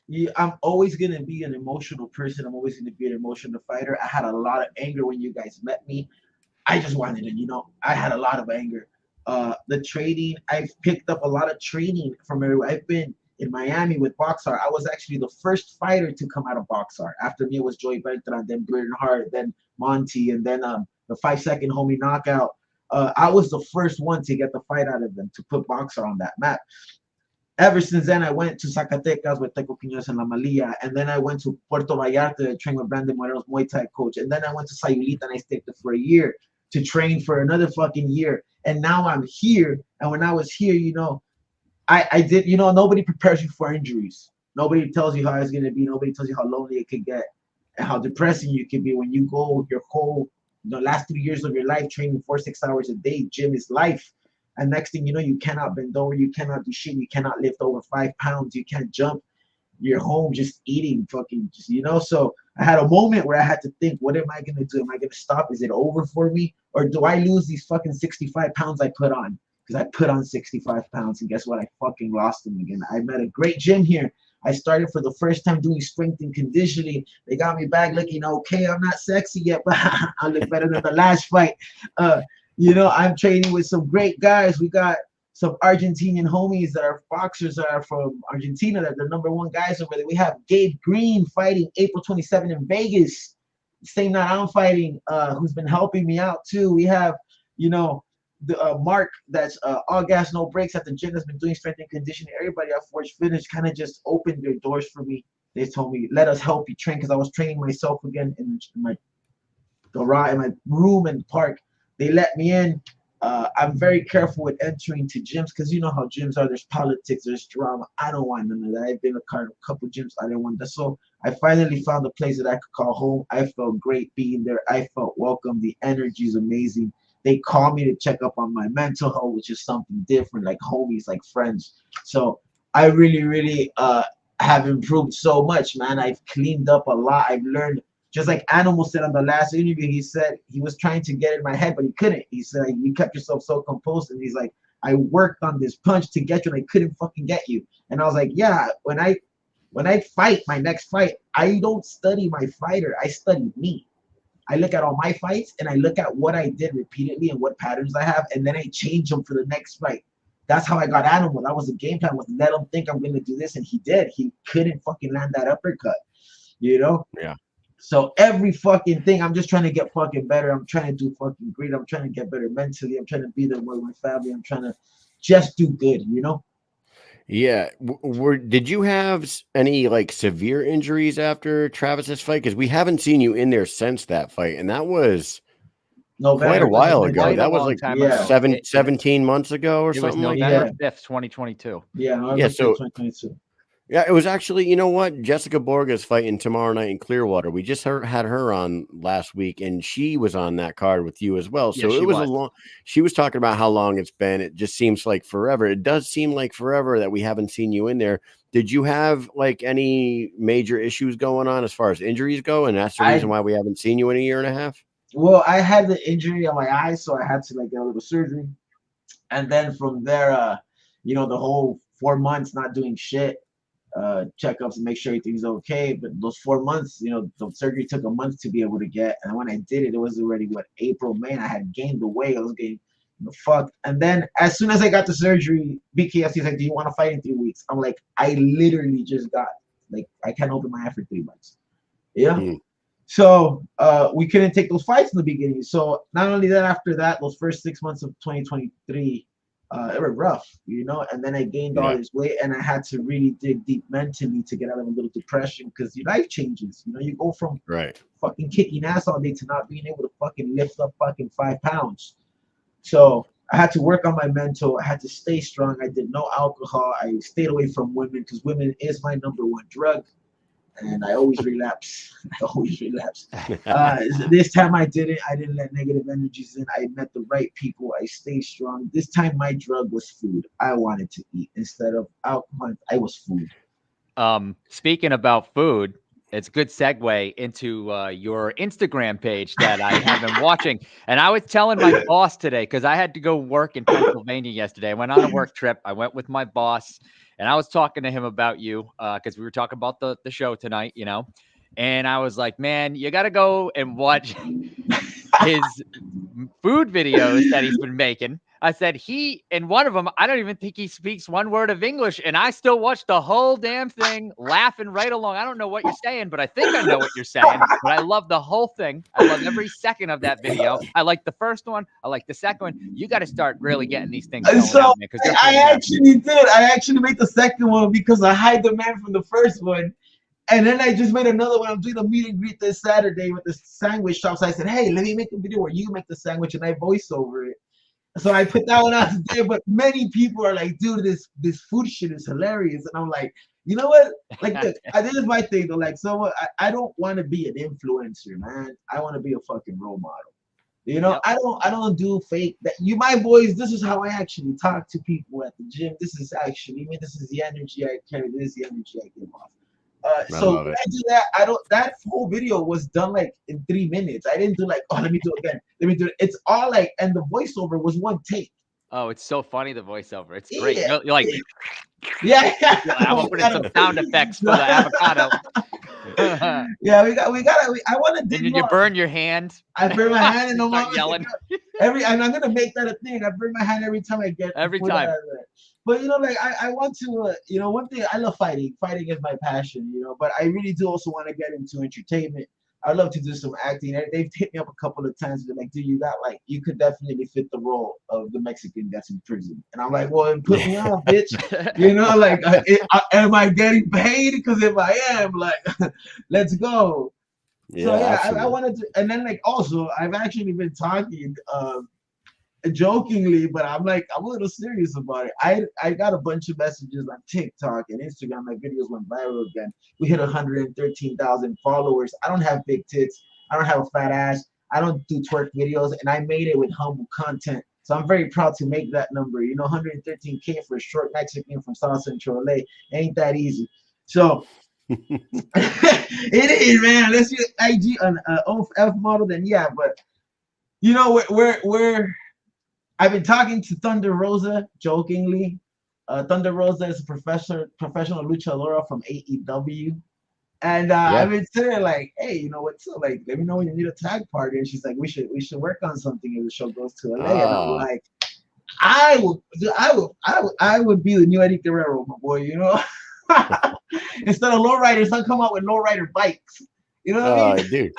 Yeah, I'm always gonna be an emotional person. I'm always gonna be an emotional fighter. I had a lot of anger when you guys met me. I just wanted to, I had a lot of anger. The training, I've picked up a lot of training from everywhere. I've been in Miami with Boxar. I was actually the first fighter to come out of Boxar. After me, it was Joey Beltran, then Britton Hart, then Monty, and then the 5 second homie knockout. I was the first one to get the fight out of them, to put Boxar on that map. Ever since then, I went to Zacatecas with Teco Quiñones and La Malia, and then I went to Puerto Vallarta to train with Brandon Morelos, Muay Thai coach, and then I went to Sayulita and I stayed there for a year to train for another fucking year. And now I'm here, and when I was here, I did, nobody prepares you for injuries. Nobody tells you how it's gonna be. Nobody tells you how lonely it could get and how depressing you can be when you go your whole, the last 3 years of your life training 4-6 hours a day. Gym is life. And next thing you know, you cannot bend over, you cannot do shit, you cannot lift over 5 pounds, you can't jump. You're home just eating fucking, So I had a moment where I had to think, what am I gonna do? Am I gonna stop? Is it over for me? Or do I lose these fucking 65 pounds I put on? Because I put on 65 pounds, and guess what? I fucking lost them again. I met a great gym here. I started for the first time doing strength and conditioning. They got me back looking okay. I'm not sexy yet, but I look better than the last fight. I'm training with some great guys. We got some Argentinian homies that are boxers that are from Argentina, that are the #1 guys over there. We have Gabe Green fighting April 27 in Vegas. Same night I'm fighting, who's been helping me out too. We have, the Mark, that's all gas, no brakes at the gym, that's been doing strength and conditioning. Everybody at Forge Fitness kind of just opened their doors for me. They told me, let us help you train, because I was training myself again in my garage, in my room and park. They let me in. I'm very careful with entering to gyms, because you know how gyms are. There's politics, there's drama. I don't want none of that. I've been a couple gyms. I didn't want that. So I finally found a place that I could call home. I felt great being there. I felt welcome. The energy is amazing. They call me to check up on my mental health, which is something different, like homies, like friends. So I really, really have improved so much, man. I've cleaned up a lot. I've learned. Just like Animal said on the last interview, he said he was trying to get in my head, but he couldn't. He said, you kept yourself so composed. And he's like, I worked on this punch to get you, and I couldn't fucking get you. And I was like, yeah, when I fight my next fight, I don't study my fighter. I study me. I look at all my fights, and I look at what I did repeatedly and what patterns I have, and then I change them for the next fight. That's how I got Animal. That was the game plan, was let him think I'm going to do this, and he did. He couldn't fucking land that uppercut, Yeah. So every fucking thing, I'm just trying to get fucking better. I'm trying to do fucking great. I'm trying to get better mentally. I'm trying to be there with my family. I'm trying to just do good, Yeah. Did you have any like severe injuries after Travis's fight? Because we haven't seen you in there since that fight, and that was quite a while ago. That was like 17 months ago or something like that. It was November 5th, 2022. Yeah, November 5th, 2022. Yeah, it was actually, you know what? Jessica Borga's fighting tomorrow night in Clearwater. We just had her on last week, and she was on that card with you as well. So it was she was talking about how long it's been. It just seems like forever. It does seem like forever that we haven't seen you in there. Did you have like any major issues going on as far as injuries go? And that's the reason why we haven't seen you in a year and a half? Well, I had the injury on my eye, so I had to get a little surgery. And then from there, the whole 4 months not doing shit. Checkups and make sure everything's okay. But those 4 months, the surgery took a month to be able to get. And when I did it, it was already April, May. And I had gained the weight. I was getting fucked. And then as soon as I got the surgery, BKFC is like, do you want to fight in 3 weeks? I'm like, I literally just got I can't open my eye for 3 months. Yeah. So we couldn't take those fights in the beginning. So not only that, after that, those first 6 months of 2023. It was rough, and then I gained all this weight, and I had to really dig deep mentally to get out of a little depression, because your life changes. You go from fucking kicking ass all day to not being able to fucking lift up fucking 5 pounds. So I had to work on my mental. I had to stay strong. I did no alcohol. I stayed away from women, because women is my #1 drug. And I always relapse. This time I didn't let negative energies in. I met the right people. I stayed strong. This time my drug was food. I wanted to eat instead of alcohol. I was food. Speaking about food, It's a good segue into your Instagram page that I have been watching. And I was telling my boss today, because I had to go work in Pennsylvania yesterday. I went on a work trip. I went with my boss, and I was talking to him about you because we were talking about the show tonight, you know. And I was like, man, you got to go and watch his food videos that he's been making. I said in one of them, I don't even think he speaks one word of English, and I still watched the whole damn thing, laughing right along. I don't know what you're saying, but I think I know what you're saying. But I love the whole thing. I love every second of that video. I like the first one. I like the second one. You got to start really getting these things going So out, man, because I actually did. I actually made the second one because I hide the man from the first one. And then I just made another one. I'm doing a meet and greet this Saturday with the sandwich shop. So I said, hey, let me make a video where you make the sandwich and I voice over it. So I put that one out today. But many people are like, dude, this food shit is hilarious. And I'm like, you know what? Like, this is my thing though. Like, so I don't want to be an influencer, man. I want to be a fucking role model. You know, yep. I don't do fake. That you, my boys. This is how I actually talk to people at the gym. This is the energy I carry. This is the energy I give off. So when I do that, that whole video was done like in 3 minutes. I didn't do like, oh, let me do it again. Let me do it. It's all like, and the voiceover was one take. Oh, it's so funny, the voiceover. It's great. Yeah. You're like, yeah. I'm gonna put in some sound effects for the avocado. Yeah, we got. I want to. Did you burn your hand? I burn my hand and start yelling. And I'm gonna make that a thing. I burn my hand every time I get. Every time. But, you know, like, I want to, you know, one thing, I love fighting. Fighting is my passion, you know, but I really do also want to get into entertainment. I love to do some acting. They've hit me up a couple of times. They're like, dude, you could definitely fit the role of the Mexican that's in prison. And I'm like, well, put me on, bitch. You know, like, am I getting paid? Because if I am, like, let's go. Yeah, so, yeah, I wanted to. And then, like, also, I've actually been talking jokingly, but I'm a little serious about it. I got a bunch of messages on TikTok and Instagram. My videos went viral again. We hit 113,000 followers. I don't have big tits. I don't have a fat ass. I don't do twerk videos, and I made it with humble content. So I'm very proud to make that number. You know, 113K for a short Mexican from South Central LA ain't that easy. So it is, man. Let's use IG on OF model. Then yeah, but you know, we're I've been talking to Thunder Rosa jokingly. Thunder Rosa is a professional luchadora from AEW. And I've been saying like, hey, you know what's up? Like, let me know when you need a tag partner. And she's like, we should work on something if the show goes to LA. And I'm like, I would be the new Eddie Guerrero, my boy, you know? Instead of lowriders, I'll come out with lowrider bikes. You know what I mean? Dude,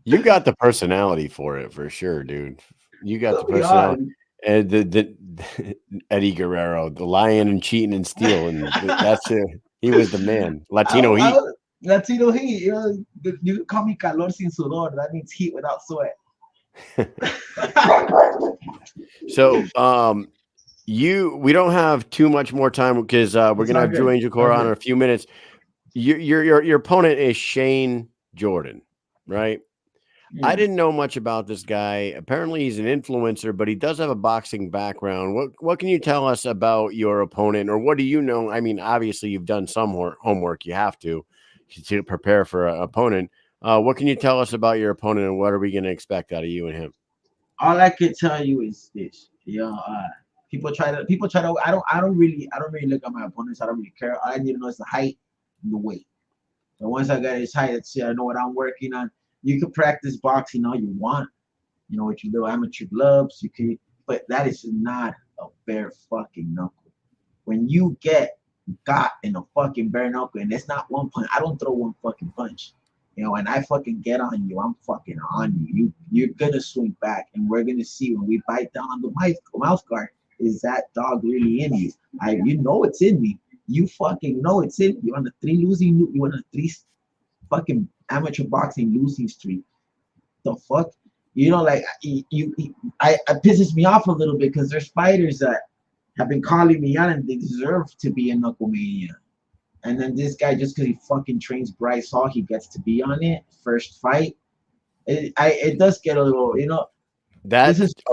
you got the personality for it for sure, dude. You got the personality. And the Eddie Guerrero, the lion and cheating and stealing. That's it. He was the man. Latino heat. Latino heat. You know, you call me calor sin sudor. That means heat without sweat. So, we don't have too much more time because we're gonna have Drew Angelcor on in a few minutes. Your opponent is Shane Jordan, right? Yeah. I didn't know much about this guy. Apparently, he's an influencer, but he does have a boxing background. What can you tell us about your opponent, or what do you know? I mean, obviously, you've done some homework. You have to prepare for an opponent. What can you tell us about your opponent, and what are we going to expect out of you and him? All I can tell you is this. People try to. I don't really look at my opponents. I don't really care. All I need to know is the height and the weight. And once I got his height, I know what I'm working on. You can practice boxing all you want. You know, with your little amateur gloves, but that is not a bare fucking knuckle. When you got in a fucking bare knuckle, and it's not one punch. I don't throw one fucking punch. You know, and I fucking get on you, I'm fucking on you. You're gonna swing back, and we're gonna see when we bite down on the mouth guard. Is that dog really in you? You know it's in me. You fucking know it's in you. On the you on the 3 fucking amateur boxing losing streak. The fuck, you know, like it pisses me off a little bit because there's fighters that have been calling me out and they deserve to be in Knucklemania, and then this guy, just because he fucking trains Bryce Hall, he gets to be on it first fight. It does get a little, you know.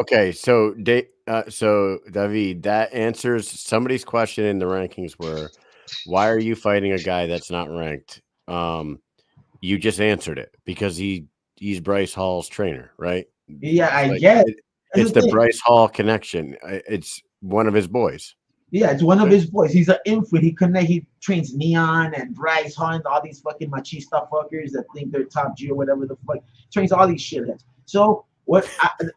Okay. So David, that answers somebody's question in the rankings where, why are you fighting a guy that's not ranked? You just answered it because he's Bryce Hall's trainer, right? Yeah, I Like, get. it's the Bryce Hall connection. It's one of his boys. Yeah, it's one of his boys. He's an infant. He trains Neon and Bryce Hunt, all these fucking machista fuckers that think they're top G or whatever the fuck. Trains all these shitheads. So what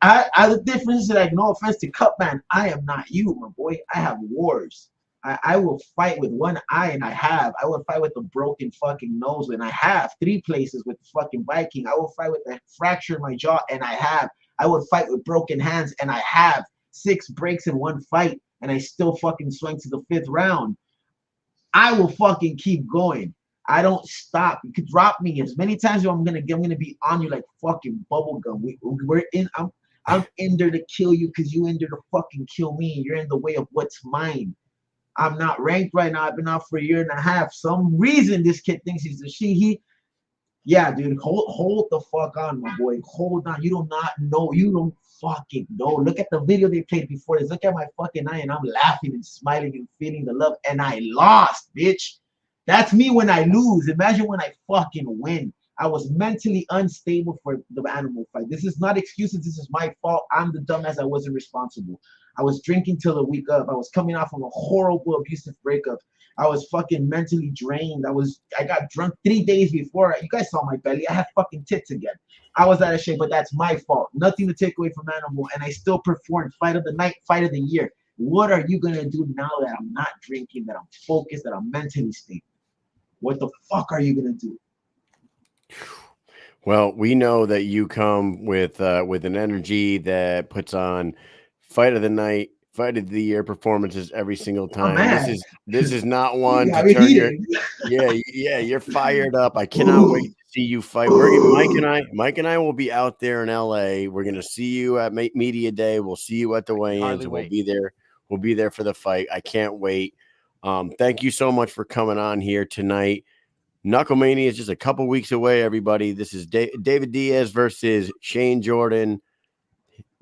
I the difference is, like, no offense to Cupman, I am not you, my boy. I have wars. I will fight with one eye, and I will fight with a broken fucking nose, and I have 3 places with the fucking Viking. I will fight with a fracture in my jaw, and I have. I will fight with broken hands, and I have 6 breaks in one fight, and I still fucking swing to the 5th round. I will fucking keep going. I don't stop. You could drop me as many times as I'm gonna be on you like fucking bubblegum. We're in. I'm in there to kill you because you in there to fucking kill me. You're in the way of what's mine. I'm not ranked right now. I've been out for a year and a half. Some reason this kid thinks he's the she. Yeah, dude, hold the fuck on, my boy. Hold on. You do not know. You don't fucking know. Look at the video they played before this. Look at my fucking eye, and I'm laughing and smiling and feeling the love. And I lost, bitch. That's me when I lose. Imagine when I fucking win. I was mentally unstable for the animal fight. This is not excuses. This is my fault. I'm the dumbass. I wasn't responsible. I was drinking till the week up. I was coming off of a horrible abusive breakup. I was fucking mentally drained. I got drunk 3 days before. You guys saw my belly. I had fucking tits again. I was out of shape, but that's my fault. Nothing to take away from Animal, and I still performed fight of the night, fight of the year. What are you gonna do now that I'm not drinking, that I'm focused, that I'm mentally stable? What the fuck are you gonna do? Well, we know that you come with an energy that puts on fight of the night, fight of the year performances every single time. This is not one to turn your you're fired up. I cannot wait to see you fight. Mike and I will be out there in LA. We're gonna see you at Media Day. We'll see you at the weigh-ins, and we'll be there. We'll be there for the fight. I can't wait. Thank you so much for coming on here tonight. Knucklemania is just a couple weeks away, everybody. This is David Diaz versus Shane Jordan.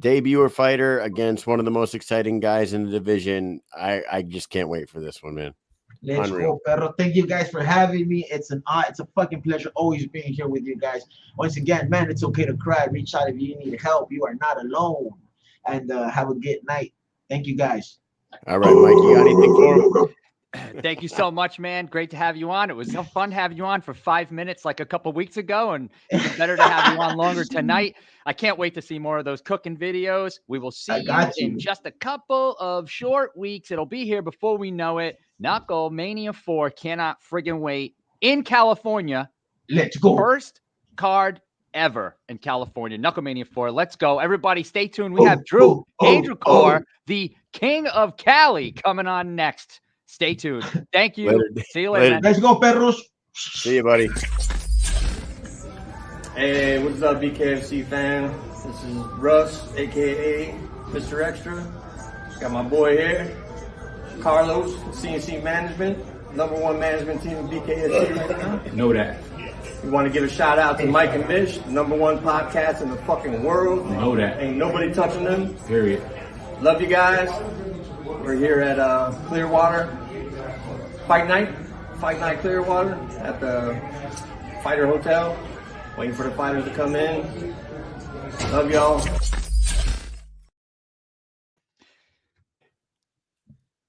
Debuter fighter against one of the most exciting guys in the division. I just can't wait for this one, man. Let's go, Pedro. Thank you guys for having me. It's a fucking pleasure always being here with you guys. Once again, man, it's okay to cry. Reach out if you need help. You are not alone. And have a good night. Thank you, guys. All right, Mike, you got anything for him? Thank you so much, man. Great to have you on. It was so fun having you on for 5 minutes like a couple weeks ago, and even better to have you on longer tonight. I can't wait to see more of those cooking videos. We will see you in just a couple of short weeks. It'll be here before we know it. Knucklemania 4 cannot friggin' wait in California. Let's go. First card ever in California. Knucklemania 4. Let's go. Everybody stay tuned. We have Drew Angelcor, the King of Cali, coming on next. Stay tuned. Thank you. Later. See you later. Let's go, perros. See you, buddy. Hey, what's up, BKFC fan? This is Russ, a.k.a. Mr. Extra. Got my boy here, Carlos, CNC Management, #1 management team in BKFC right now. Know that. We want to give a shout out to Mike and Mish, #1 podcast in the fucking world. Know that. Ain't nobody touching them. Period. Love you guys. We're here at Clearwater Fight Night Clearwater at the Fighter Hotel. Waiting for the fighters to come in. Love y'all.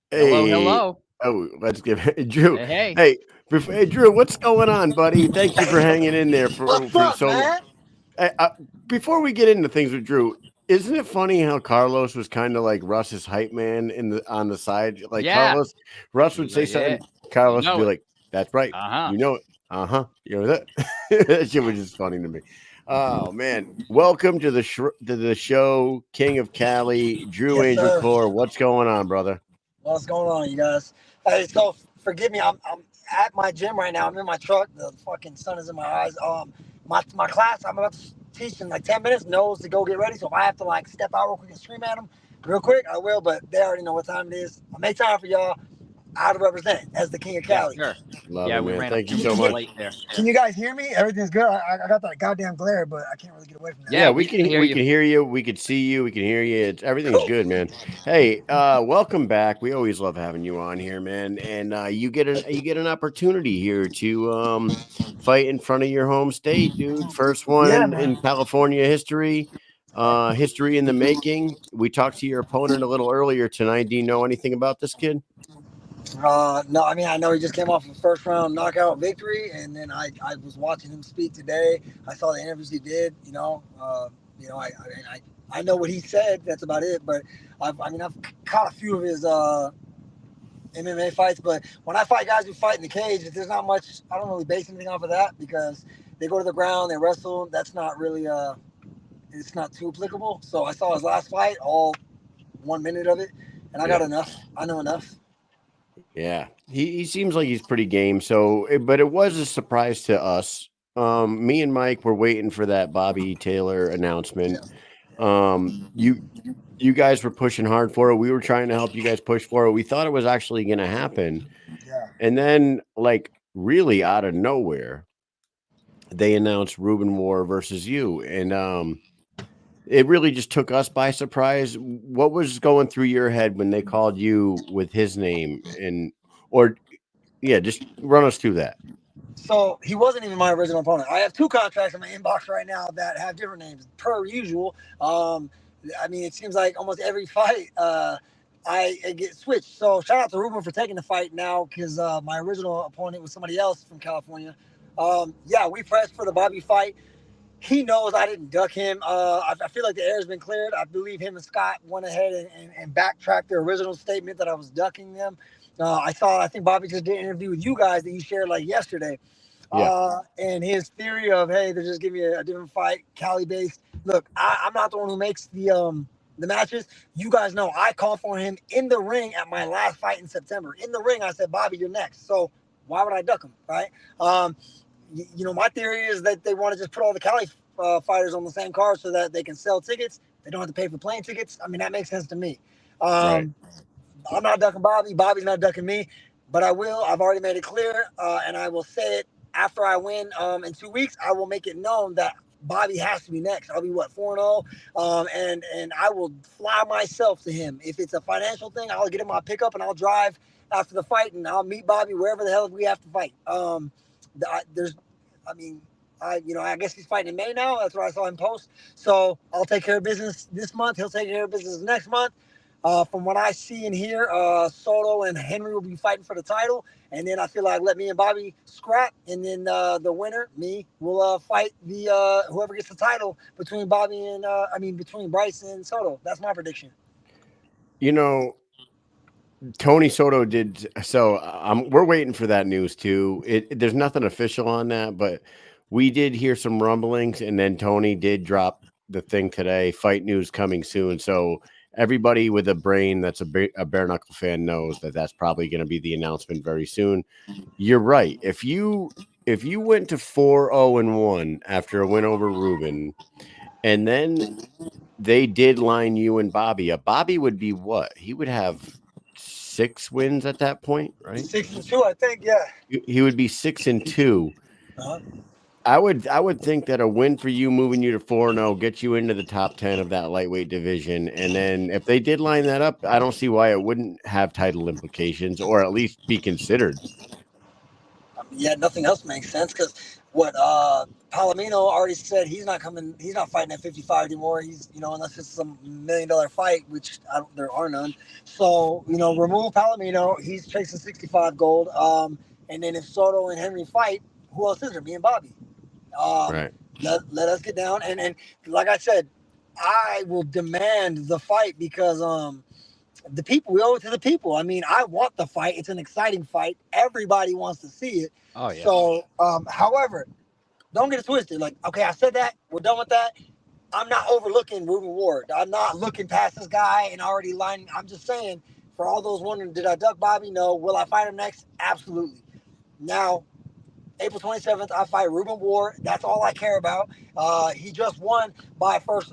Hey. Hello. Oh, let's give Drew. Hey. Hey, Drew, what's going on, buddy? Thank you for hanging in there for so long. Hey, before we get into things with Drew, isn't it funny how Carlos was kind of like Russ's hype man on the side? Like Russ would say something, Carlos would be like, "That's right, you know it, you know that." That shit was just funny to me. Oh man, welcome to the show, King of Cali, Drew Angelcor. What's going on, brother? What's going on, you guys? Hey, so forgive me, I'm at my gym right now. I'm in my truck. The fucking sun is in my eyes. My class, I'm about to teach in like 10 minutes, knows to go get ready. So if I have to like step out real quick and scream at them real quick, I will, but they already know what time it is. I'll make time for y'all. I represent as the King of Cali. Sure. Love Yeah, it, we man. ran Thank a you few so minutes much. late there. Can you guys hear me? Everything's good. I got that goddamn glare, but I can't really get away from that. Yeah, we can hear you. can hear you. We can see you. We can hear you. Everything's Cool. good, man. Hey, welcome back. We always love having you on here, man. And you get an opportunity here to fight in front of your home state, dude. First one Yeah, in man. California history. History in the making. We talked to your opponent a little earlier tonight. Do you know anything about this kid? No, I mean, I know he just came off a first round knockout victory, and then I was watching him speak today. I saw the interviews he did. I know what he said. That's about it. But I've caught a few of his MMA fights. But when I fight guys who fight in the cage, there's not much. I don't really base anything off of that because they go to the ground, they wrestle. That's not really it's not too applicable. So I saw his last fight, all 1 minute of it, and I got enough. I know enough. Yeah, he seems like he's pretty game. So, but it was a surprise to us. Me and Mike were waiting for that Bobby Taylor announcement. You guys were pushing hard for it. We were trying to help you guys push for it. We thought it was actually going to happen. Yeah. And then, like, really out of nowhere, they announced Ruben Warr versus you. And it really just took us by surprise. What was going through your head when they called you with his name? Just run us through that. So he wasn't even my original opponent. I have two contracts in my inbox right now that have different names, per usual. It seems like almost every fight I get switched. So shout out to Ruben for taking the fight now because my original opponent was somebody else from California. We pressed for the Bobby fight. He knows I didn't duck him. I feel like the air has been cleared. I believe him and Scott went ahead and backtracked their original statement that I was ducking them. I think Bobby just did an interview with you guys that you shared like yesterday. Yeah. And his theory of, hey, they're just giving me a different fight, Cali-based. Look, I'm not the one who makes the matches. You guys know I called for him in the ring at my last fight in September. In the ring, I said, Bobby, you're next. So why would I duck him, right? My theory is that they want to just put all the Cali fighters on the same card so that they can sell tickets. They don't have to pay for plane tickets. I mean, that makes sense to me. Right. I'm not ducking Bobby. Bobby's not ducking me. But I will. I've already made it clear, and I will say it after I win in 2 weeks. I will make it known that Bobby has to be next. I'll be 4-0, and I will fly myself to him. If it's a financial thing, I'll get in my pickup and I'll drive after the fight, and I'll meet Bobby wherever the hell we have to fight. I guess he's fighting in May now. That's what I saw him post. So I'll take care of business this month. He'll take care of business next month. From what I see and hear, Soto and Henry will be fighting for the title. And then I feel like let me and Bobby scrap. And then the winner, me, will fight the whoever gets the title between between Bryce and Soto. That's my prediction. Tony Soto did so. We're waiting for that news too. There's nothing official on that, but we did hear some rumblings, and then Tony did drop the thing today. Fight news coming soon. So everybody with a brain that's a bare knuckle fan knows that that's probably going to be the announcement very soon. You're right. If you went to 4-0-1 after a win over Ruben, and then they did line you and Bobby up, Bobby would be what? He would have 6 wins at that point, right? 6-2, I think. Yeah. He would be 6-2. Uh-huh. I would think that a win for you, moving you to 4-0, gets you into the top 10 of that lightweight division. And then if they did line that up, I don't see why it wouldn't have title implications or at least be considered. Yeah, nothing else makes sense because Palomino already said he's not fighting at 55 anymore. He's, unless it's some $1 million fight, which there are none. So, remove Palomino. He's chasing 65 gold. And then if Soto and Henry fight, who else is there? Me and Bobby. Right. Let us get down. And like I said, I will demand the fight because the people, we owe it to the people. I mean, I want the fight. It's an exciting fight. Everybody wants to see it. Oh, yeah. So, however, don't get it twisted. Like, okay, I said that. We're done with that. I'm not overlooking Ruben Warr. I'm not looking past this guy and already lining. I'm just saying, for all those wondering, did I duck Bobby? No. Will I fight him next? Absolutely. Now, April 27th, I fight Ruben Warr. That's all I care about. He just won by first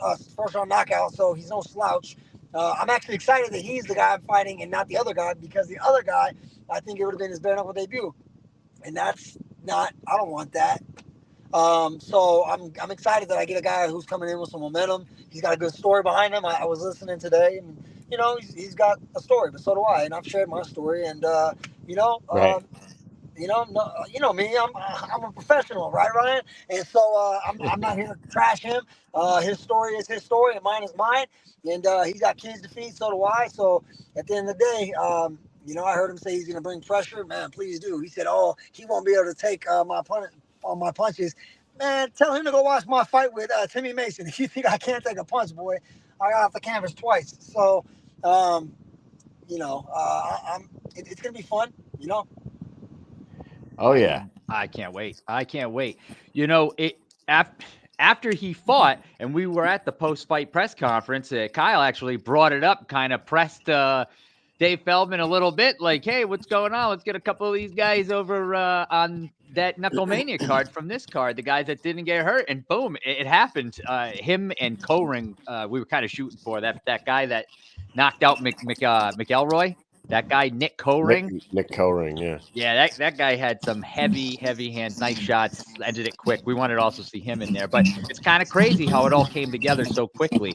round knockout, so he's no slouch. I'm actually excited that he's the guy I'm fighting and not the other guy because the other guy I think it would have been his bare knuckle debut, and that's not. I don't want that. So I'm excited that I get a guy who's coming in with some momentum. He's got a good story behind him. I was listening today, and he's got a story, but so do I, and I've shared my story, and you know. Right. No, you know me. I'm a professional, right, Ryan? And so I'm not here to trash him. His story is his story, and mine is mine. And he's got kids to feed, so do I. So at the end of the day, I heard him say he's going to bring pressure. Man, please do. He said, "Oh, he won't be able to take my punches." Man, tell him to go watch my fight with Timmy Mason. If you think I can't take a punch, boy, I got off the canvas twice. So, it's going to be fun. Oh yeah. I can't wait. I can't wait. After he fought, and we were at the post-fight press conference, Kyle actually brought it up, kind of pressed Dave Feldman a little bit, like, "Hey, what's going on? Let's get a couple of these guys over on that Knucklemania card from this card, the guys that didn't get hurt." And boom, it happened. Him and Coring, we were kind of shooting for that guy that knocked out McElroy. That guy, Nick Coring. Nick Coring, yeah. Yeah, that guy had some heavy hands, nice shots, ended it quick. We wanted to also see him in there, but it's kind of crazy how it all came together so quickly.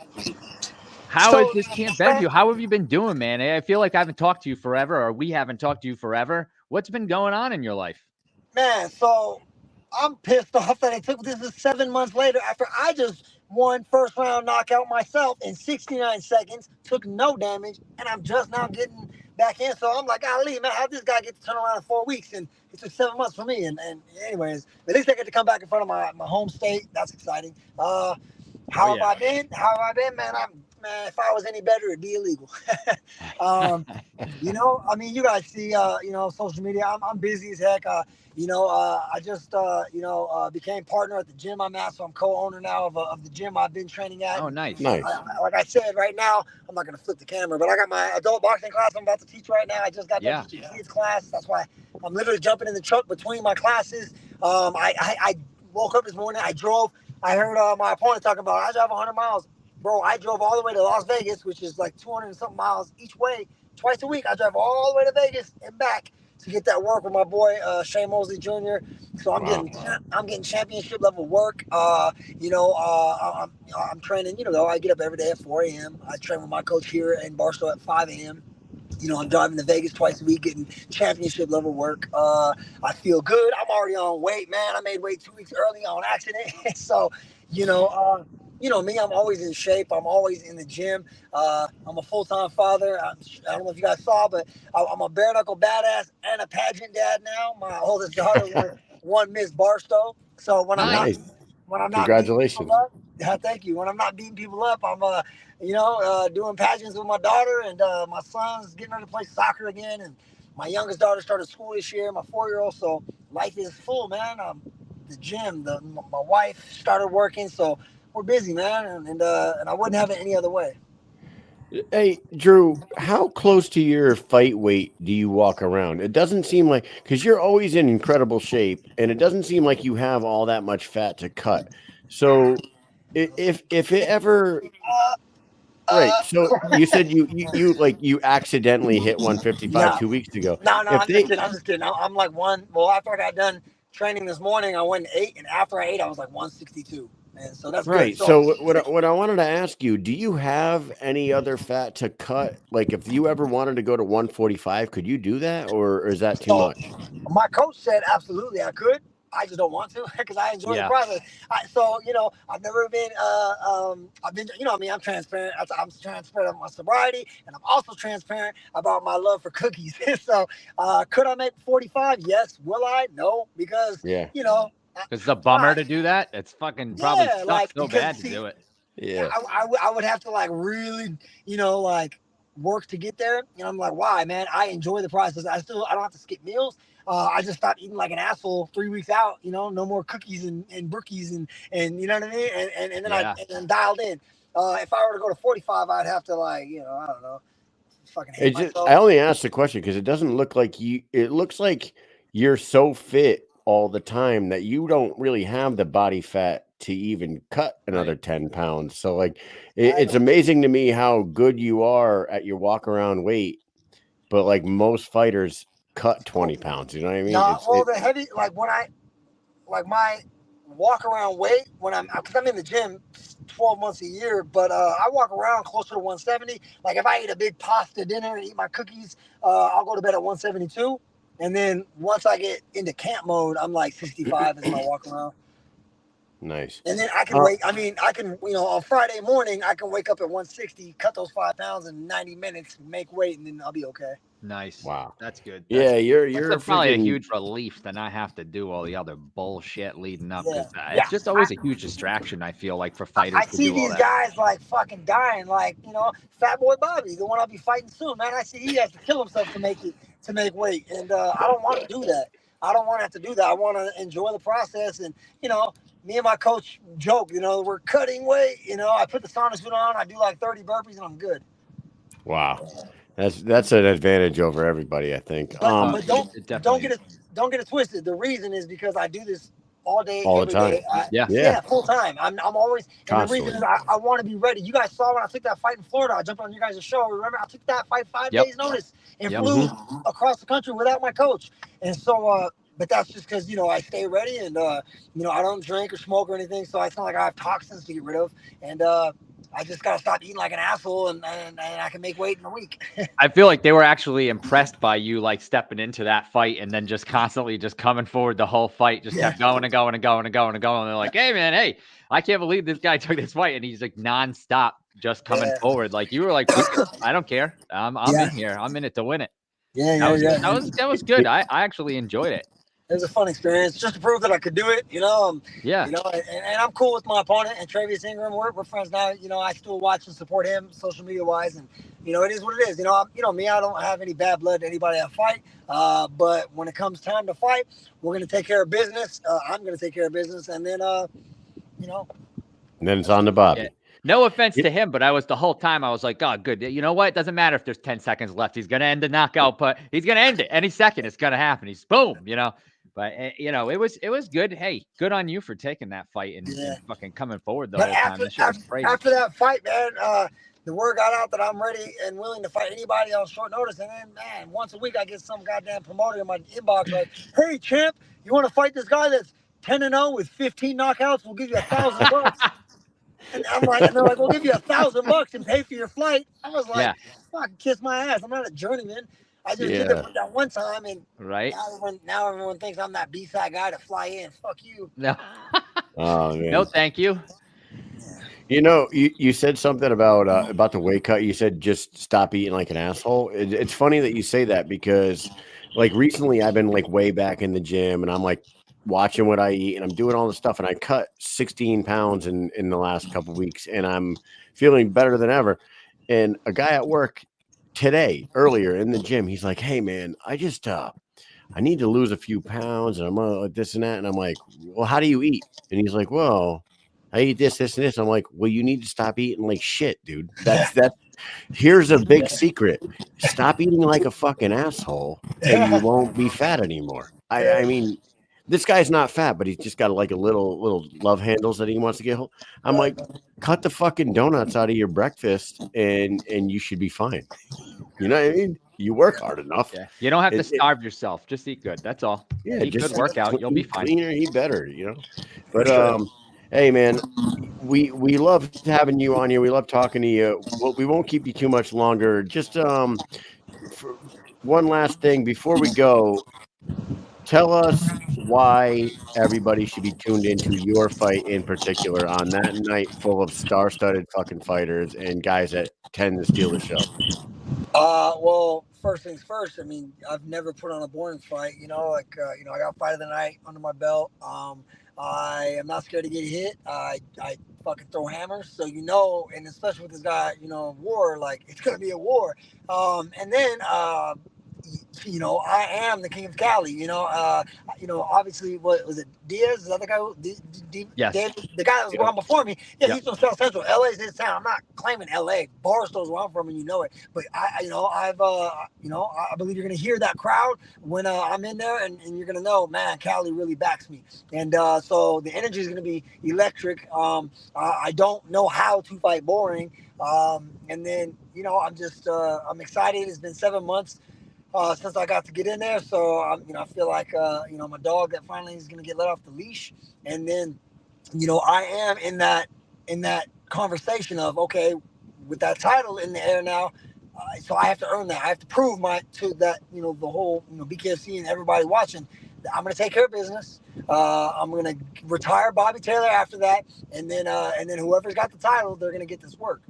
How has this camp been for you? How have you been doing, man? I feel like I haven't talked to you forever, or we haven't talked to you forever. What's been going on in your life? Man, so I'm pissed off that it took this is 7 months later after I just won first round knockout myself in 69 seconds, took no damage, and I'm just now getting back in. So I'm like, golly, man, how did this guy get to turn around in 4 weeks? And it took 7 months for me. And anyways, at least I get to come back in front of my home state. That's exciting. How have I been? Man, if I was any better, it'd be illegal. You guys see, social media. I'm busy as heck. I just, became partner at the gym I'm at, so I'm co-owner now of the gym I've been training at. Oh, nice. Nice. Like I said, right now, I'm not going to flip the camera, but I got my adult boxing class I'm about to teach right now. I just got done teaching kids class. That's why I'm literally jumping in the truck between my classes. I woke up this morning. I drove. I heard my opponent talking about I drive 100 miles. Bro, I drove all the way to Las Vegas, which is like 200 and something miles each way, twice a week. I drive all the way to Vegas and back to get that work with my boy Shane Mosley Jr. So I'm getting championship level work. I'm training. I get up every day at 4 a.m. I train with my coach here in Barstow at 5 a.m. I'm driving to Vegas twice a week, getting championship level work. I feel good. I'm already on weight, man. I made weight 2 weeks early on accident. So, me, I'm always in shape. I'm always in the gym. I'm a full-time father. I don't know if you guys saw, but I'm a bare knuckle badass and a pageant dad now. My oldest daughter won Miss Barstow. So when I'm not Congratulations. Thank you. When I'm not beating people up, I'm doing pageants with my daughter, and my son's getting ready to play soccer again, and my youngest daughter started school this year, my 4-year-old. So life is full, man. The gym, my wife started working, so we're busy, man, and I wouldn't have it any other way. Hey, Drew, how close to your fight weight do you walk around? It doesn't seem like, because you're always in incredible shape, and it doesn't seem like you have all that much fat to cut. So if it ever, right? So you said you accidentally hit 155 2 weeks ago. No, I'm just kidding. I'm like one. Well, after I got done training this morning, I went 8, and after I ate, I was like 162. And so that's right. Good. So what I wanted to ask you, do you have any other fat to cut? Like if you ever wanted to go to 145, could you do that, or is that too much? My coach said absolutely I could. I just don't want to because I enjoy the process. I've never been. I've been. I'm transparent. I'm transparent on my sobriety, and I'm also transparent about my love for cookies. So, could I make 45? Yes. Will I? No, because It's a bummer to do that. It's fucking probably sucks so bad to do it. Yeah. I would have to really, work to get there. And I'm like, why, man? I enjoy the process. I don't have to skip meals. I just stopped eating like an asshole 3 weeks out, no more cookies and brookies and you know what I mean? And then I dialed in. If I were to go to 45, I'd have to I don't know, fucking hate myself. I only asked the question because it doesn't look like it looks like you're so fit all the time that you don't really have the body fat to even cut another 10 pounds. So it's amazing to me how good you are at your walk around weight, but like most fighters cut 20 pounds. You know what I mean? Nah, well, the heavy, like when my walk around weight because I'm in the gym 12 months a year, but I walk around closer to 170. Like if I eat a big pasta dinner and eat my cookies, I'll go to bed at 172. And then once I get into camp mode, I'm like 65 as my walk around. Nice. And then I can on Friday morning, I can wake up at 160, cut those 5 pounds in 90 minutes, make weight, and then I'll be okay. Nice. Wow. That's good. Yeah, you're probably a huge relief to not have to do all the other bullshit leading up. Yeah. It's just always a huge distraction, I feel like, for fighters. I see these guys like fucking dying, like, Fat Boy Bobby, the one I'll be fighting soon, man. I see he has to kill himself to make weight. And I don't want to do that. I don't want to have to do that. I want to enjoy the process. And, me and my coach joke, we're cutting weight. I put the sauna suit on, I do like 30 burpees, and I'm good. Wow. That's an advantage over everybody, I think. But don't get it twisted. The reason is because I do this all day, all every the time. day. Yeah, full time. I'm always. And the reason is I want to be ready. You guys saw when I took that fight in Florida. I jumped on you guys' show. Remember, I took that fight 5 days notice and flew across the country without my coach. And so, but that's just because I stay ready and I don't drink or smoke or anything. So it's not like I have toxins to get rid of. And I just gotta stop eating like an asshole, and I can make weight in a week. I feel like they were actually impressed by you, like stepping into that fight and then just constantly just coming forward the whole fight, just kept going and going and going and going and going. And they're like, "Hey, man, I can't believe this guy took this fight," and he's like nonstop, just coming forward. Like you were like, "I don't care. I'm in here. I'm in it to win it." That was good. I actually enjoyed it. It was a fun experience, just to prove that I could do it, and I'm cool with my opponent and Travis Ingram. We're friends now. I still watch and support him social media wise, and it is what it is. Me, I don't have any bad blood to anybody I fight. But when it comes time to fight, we're gonna take care of business. I'm gonna take care of business, and then And then it's on to Bobby. Yeah. No offense to him, but the whole time I was like, oh, good. You know what? It doesn't matter if there's 10 seconds left. He's gonna end the knockout, but he's gonna end it any second. It's gonna happen. He's boom. But it was good. Hey, good on you for taking that fight and fucking coming forward the whole time. That shit was crazy. After that fight, man, the word got out that I'm ready and willing to fight anybody on short notice. And then, man, once a week I get some goddamn promoter in my inbox like, "Hey, champ, you want to fight this guy that's 10-0 with 15 knockouts? We'll give you $1,000." And I'm like, and they're like, "We'll give you $1,000 and pay for your flight." I was like, "Fucking kiss my ass! I'm not a journeyman. I just did it that one time, and now everyone thinks I'm that B-side guy to fly in. Fuck you." No. Oh, man. No, thank you. You said something about the weight cut. You said just stop eating like an asshole. It's funny that you say that because, like, recently I've been like way back in the gym, and I'm like watching what I eat, and I'm doing all this stuff, and I cut 16 pounds in the last couple of weeks, and I'm feeling better than ever. And a guy at work today, earlier in the gym, he's like, "Hey man, I just I need to lose a few pounds, and I'm like this and that." And I'm like, "Well, how do you eat?" And he's like, "Well, I eat this and this." I'm like, "Well, you need to stop eating like shit, dude. That's here's a big secret. Stop eating like a fucking asshole, and you won't be fat anymore." I mean, this guy's not fat, but he's just got like a little love handles that he wants to get hold. I'm like, cut the fucking donuts out of your breakfast, and you should be fine. You know what I mean? You work hard enough. Yeah. You don't have to starve yourself. Just eat good. That's all. Yeah, eat good, work out. You'll be fine. Cleaner, eat better. But hey man, we love having you on here. We love talking to you. We won't keep you too much longer. Just for one last thing before we go. Tell us why everybody should be tuned into your fight in particular on that night full of star-studded fucking fighters and guys that tend to steal the show. Well, first things first. I mean, I've never put on a boring fight. I got fight of the night under my belt. I am not scared to get hit. I fucking throw hammers. So and especially with this guy, War, like it's gonna be a war. And then I am the king of Cali. Obviously, what was it? Diaz? Is that the guy? Yes. The guy that was around before me. Yeah, he's from South Central. LA's his town. I'm not claiming LA. Barstow's where I'm from, and it. But I believe you're gonna hear that crowd when I'm in there, and you're gonna know, man, Cali really backs me. And so the energy is gonna be electric. I don't know how to fight boring. And then I'm just I'm excited. It's been 7 months. since I got to get in there. So I feel like my dog that finally is gonna get let off the leash, and then I am in that conversation of, okay, with that title in the air now. So I have to earn that. I have to prove to that the whole BKFC and everybody watching. I'm gonna take care of business. I'm gonna retire Bobby Taylor after that, and then whoever's got the title, they're gonna get this work.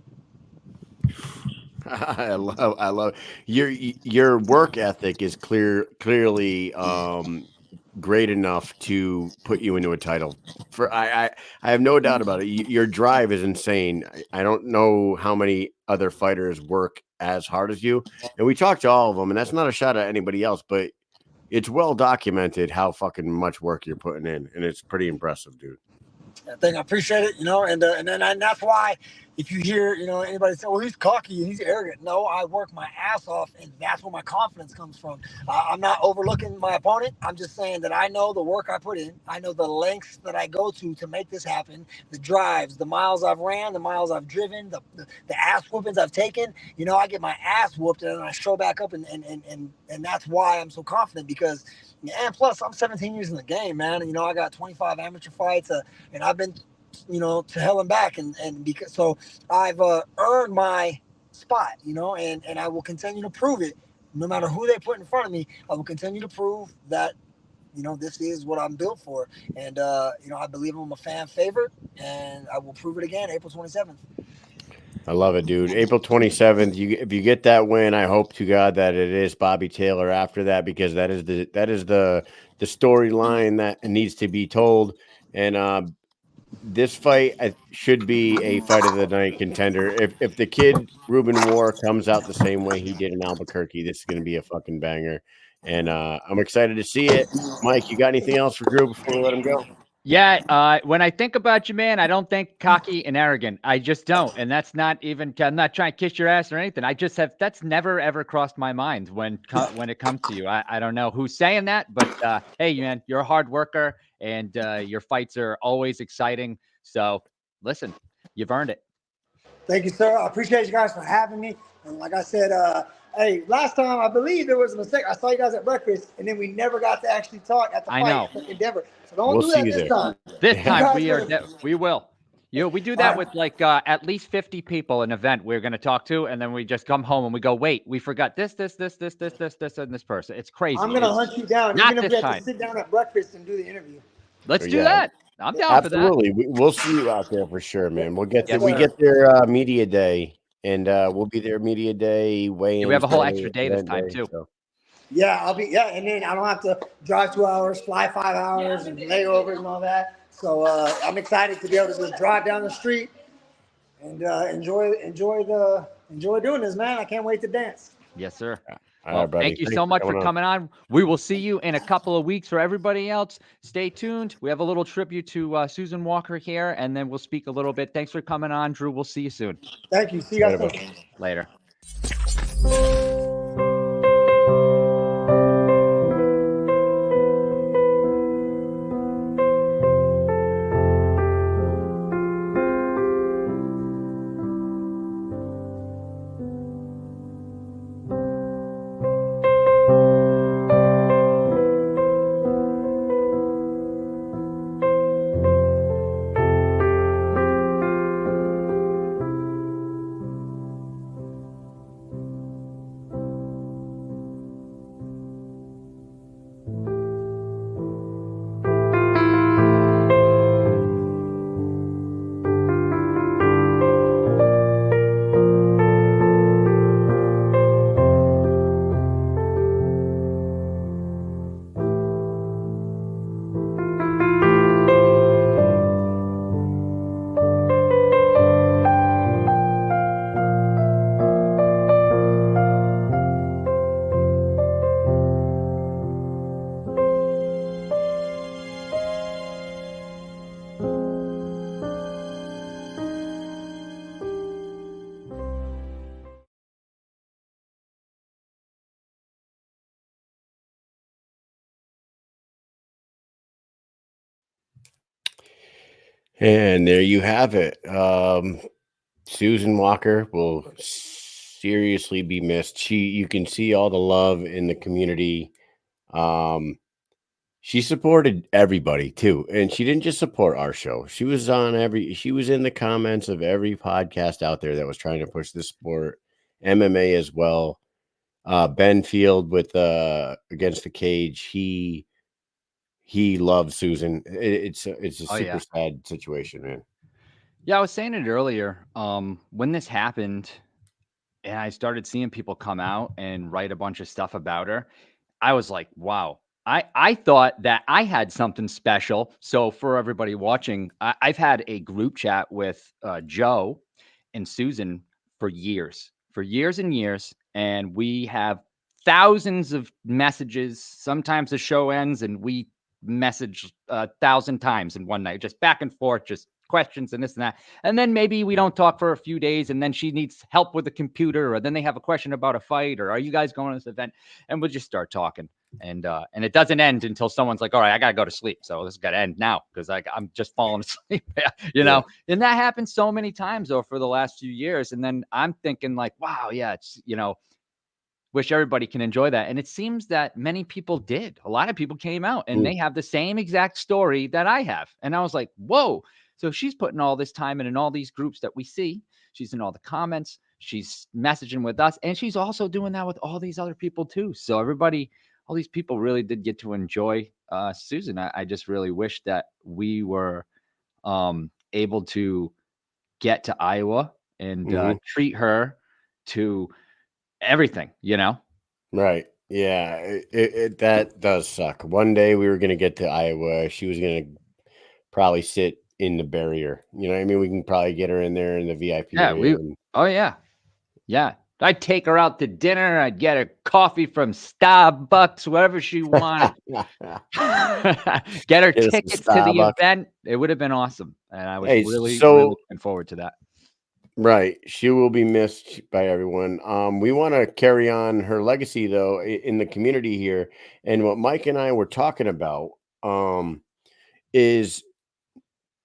I love your work ethic is clearly great enough to put you into a title. I have no doubt about it. Your drive is insane. I don't know how many other fighters work as hard as you, and we talked to all of them, and that's not a shot at anybody else, but it's well documented how fucking much work you're putting in, and it's pretty impressive, dude. I appreciate it, and that's why if you hear, anybody say, well, he's cocky, he's arrogant. No, I work my ass off, and that's where my confidence comes from. I'm not overlooking my opponent. I'm just saying that I know the work I put in. I know the lengths that I go to make this happen, the drives, the miles I've ran, the miles I've driven, the ass whoopings I've taken. I get my ass whooped, and then I show back up, and that's why I'm so confident, because, and plus, I'm 17 years in the game, man. And, I got 25 amateur fights, and I've been, to hell and back, and because so I've earned my spot, and I will continue to prove it. No matter who they put in front of me, I will continue to prove that, this is what I'm built for. And, I believe I'm a fan favorite, and I will prove it again April 27th. I love it, dude. April 27th. If you get that win, I hope to God that it is Bobby Taylor after that, because that is the storyline that needs to be told. And this fight should be a fight of the night contender. If the kid Ruben Warr comes out the same way he did in Albuquerque, this is going to be a fucking banger. And I'm excited to see it. Mike, you got anything else for Drew before we let him go? Yeah, when I think about you, man, I don't think cocky and arrogant. I just don't. And that's not even, I'm not trying to kiss your ass or anything. I just have, that's never, ever crossed my mind when it comes to you. I don't know who's saying that, but hey, man, you're a hard worker, and your fights are always exciting. So listen, you've earned it. Thank you, sir. I appreciate you guys for having me. And like I said, hey, last time I believe there was a mistake. I saw you guys at breakfast, and then we never got to actually talk at the fight Endeavor. So don't do that this time. This time we will. We do that with like at least 50 people an event we're going to talk to, and then we just come home and we go, wait, we forgot this, and this person. It's crazy. I'm going to hunt you down, even if we have to sit down at breakfast and do the interview. Let's do that. I'm down for that. Absolutely. We'll see you out there for sure, man. We'll get we get there media day, and we'll be there media day. We have a whole extra day this time too. So. Yeah, I'll be. Yeah, and then I don't have to drive 2 hours, fly 5 hours, and layovers and all that. So I'm excited to be able to just drive down the street and enjoy doing this, man. I can't wait to dance. Yes, sir. Well, thank you so much for coming on. We will see you in a couple of weeks. For everybody else, stay tuned. We have a little tribute to Susan Walker here, and then we'll speak a little bit. Thanks for coming on, Drew. We'll see you soon. Thank you. See you guys soon. Later. And there you have it. Susan Walker will seriously be missed. You can see all the love in the community. She supported everybody too, and she didn't just support our show. She was in the comments of every podcast out there that was trying to push the sport, MMA as well. Ben Field with Against the Cage, he loves Susan. It's a super sad situation, man. Yeah, I was saying it earlier. When this happened, and I started seeing people come out and write a bunch of stuff about her, I was like, wow. I thought that I had something special. So for everybody watching, I've had a group chat with Joe and Susan for years and years. And we have thousands of messages. Sometimes the show ends and we message 1,000 times in one night, just back and forth, just questions and this and that. And then maybe we don't talk for a few days and then she needs help with the computer, or then they have a question about a fight, or are you guys going to this event? And we'll just start talking. And it doesn't end until someone's like, all right, I got to go to sleep. So this got to end now because I'm just falling asleep, you know? And that happens so many times over the last few years. And then I'm thinking like, wow, yeah, it's, wish everybody can enjoy that. And it seems that many people did. A lot of people came out and they have the same exact story that I have. And I was like, whoa. So she's putting all this time in all these groups that we see. She's in all the comments. She's messaging with us. And she's also doing that with all these other people too. So all these people really did get to enjoy Susan. I just really wish that we were able to get to Iowa and treat her to everything, Right. Yeah. That does suck. One day we were going to get to Iowa. She was going to probably sit in the barrier. You know what I mean? We can probably get her in there in the VIP area. Yeah. I'd take her out to dinner. I'd get her coffee from Starbucks, whatever she wanted. Get her tickets to the event. It would have been awesome. And I was really looking forward to that. Right. She will be missed by everyone. We want to carry on her legacy, though, in the community here. And what Mike and I were talking about is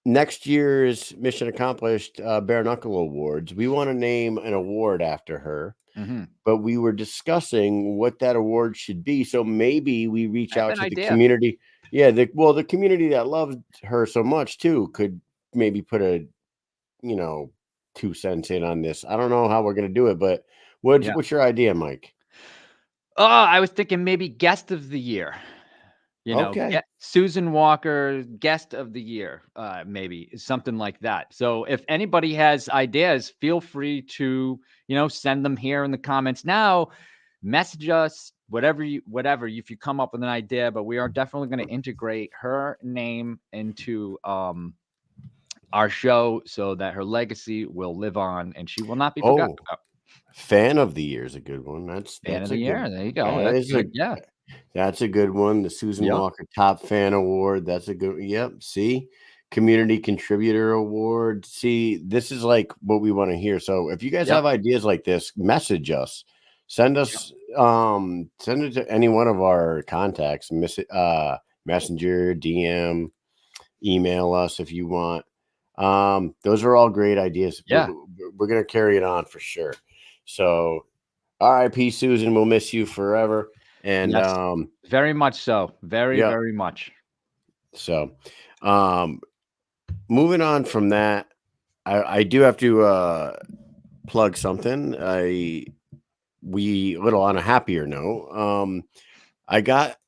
next year's Mission Accomplished Bare Knuckle Awards. We want to name an award after her, but we were discussing what that award should be. So maybe we reach out to the community. Yeah, the community that loves her so much too could maybe put a 2 cents in on this. I don't know how we're going to do it, but what's your idea, Mike? I was thinking maybe guest of the year. Susan Walker, guest of the year, maybe something like that. So if anybody has ideas, feel free to, send them here in the comments now, message us, whatever, if you come up with an idea, but we are definitely going to integrate her name into, our show so that her legacy will live on and she will not be forgotten about. Fan of the year is a good one. That's Fan of the year. There you go. That's good. Yeah. That's a good one. The Susan Walker Top Fan Award. That's a good. Yep. See, Community Contributor Award. See, this is like what we want to hear. So if you guys have ideas like this, message us. Send us. Send it to any one of our contacts. Messenger, DM, email us if you want. Those are all great ideas. Yeah, we're gonna carry it on for sure. So, R.I.P. Susan. We'll miss you forever. And very much so. Very much. So, moving on from that, I do have to plug something. Little on a happier note. I got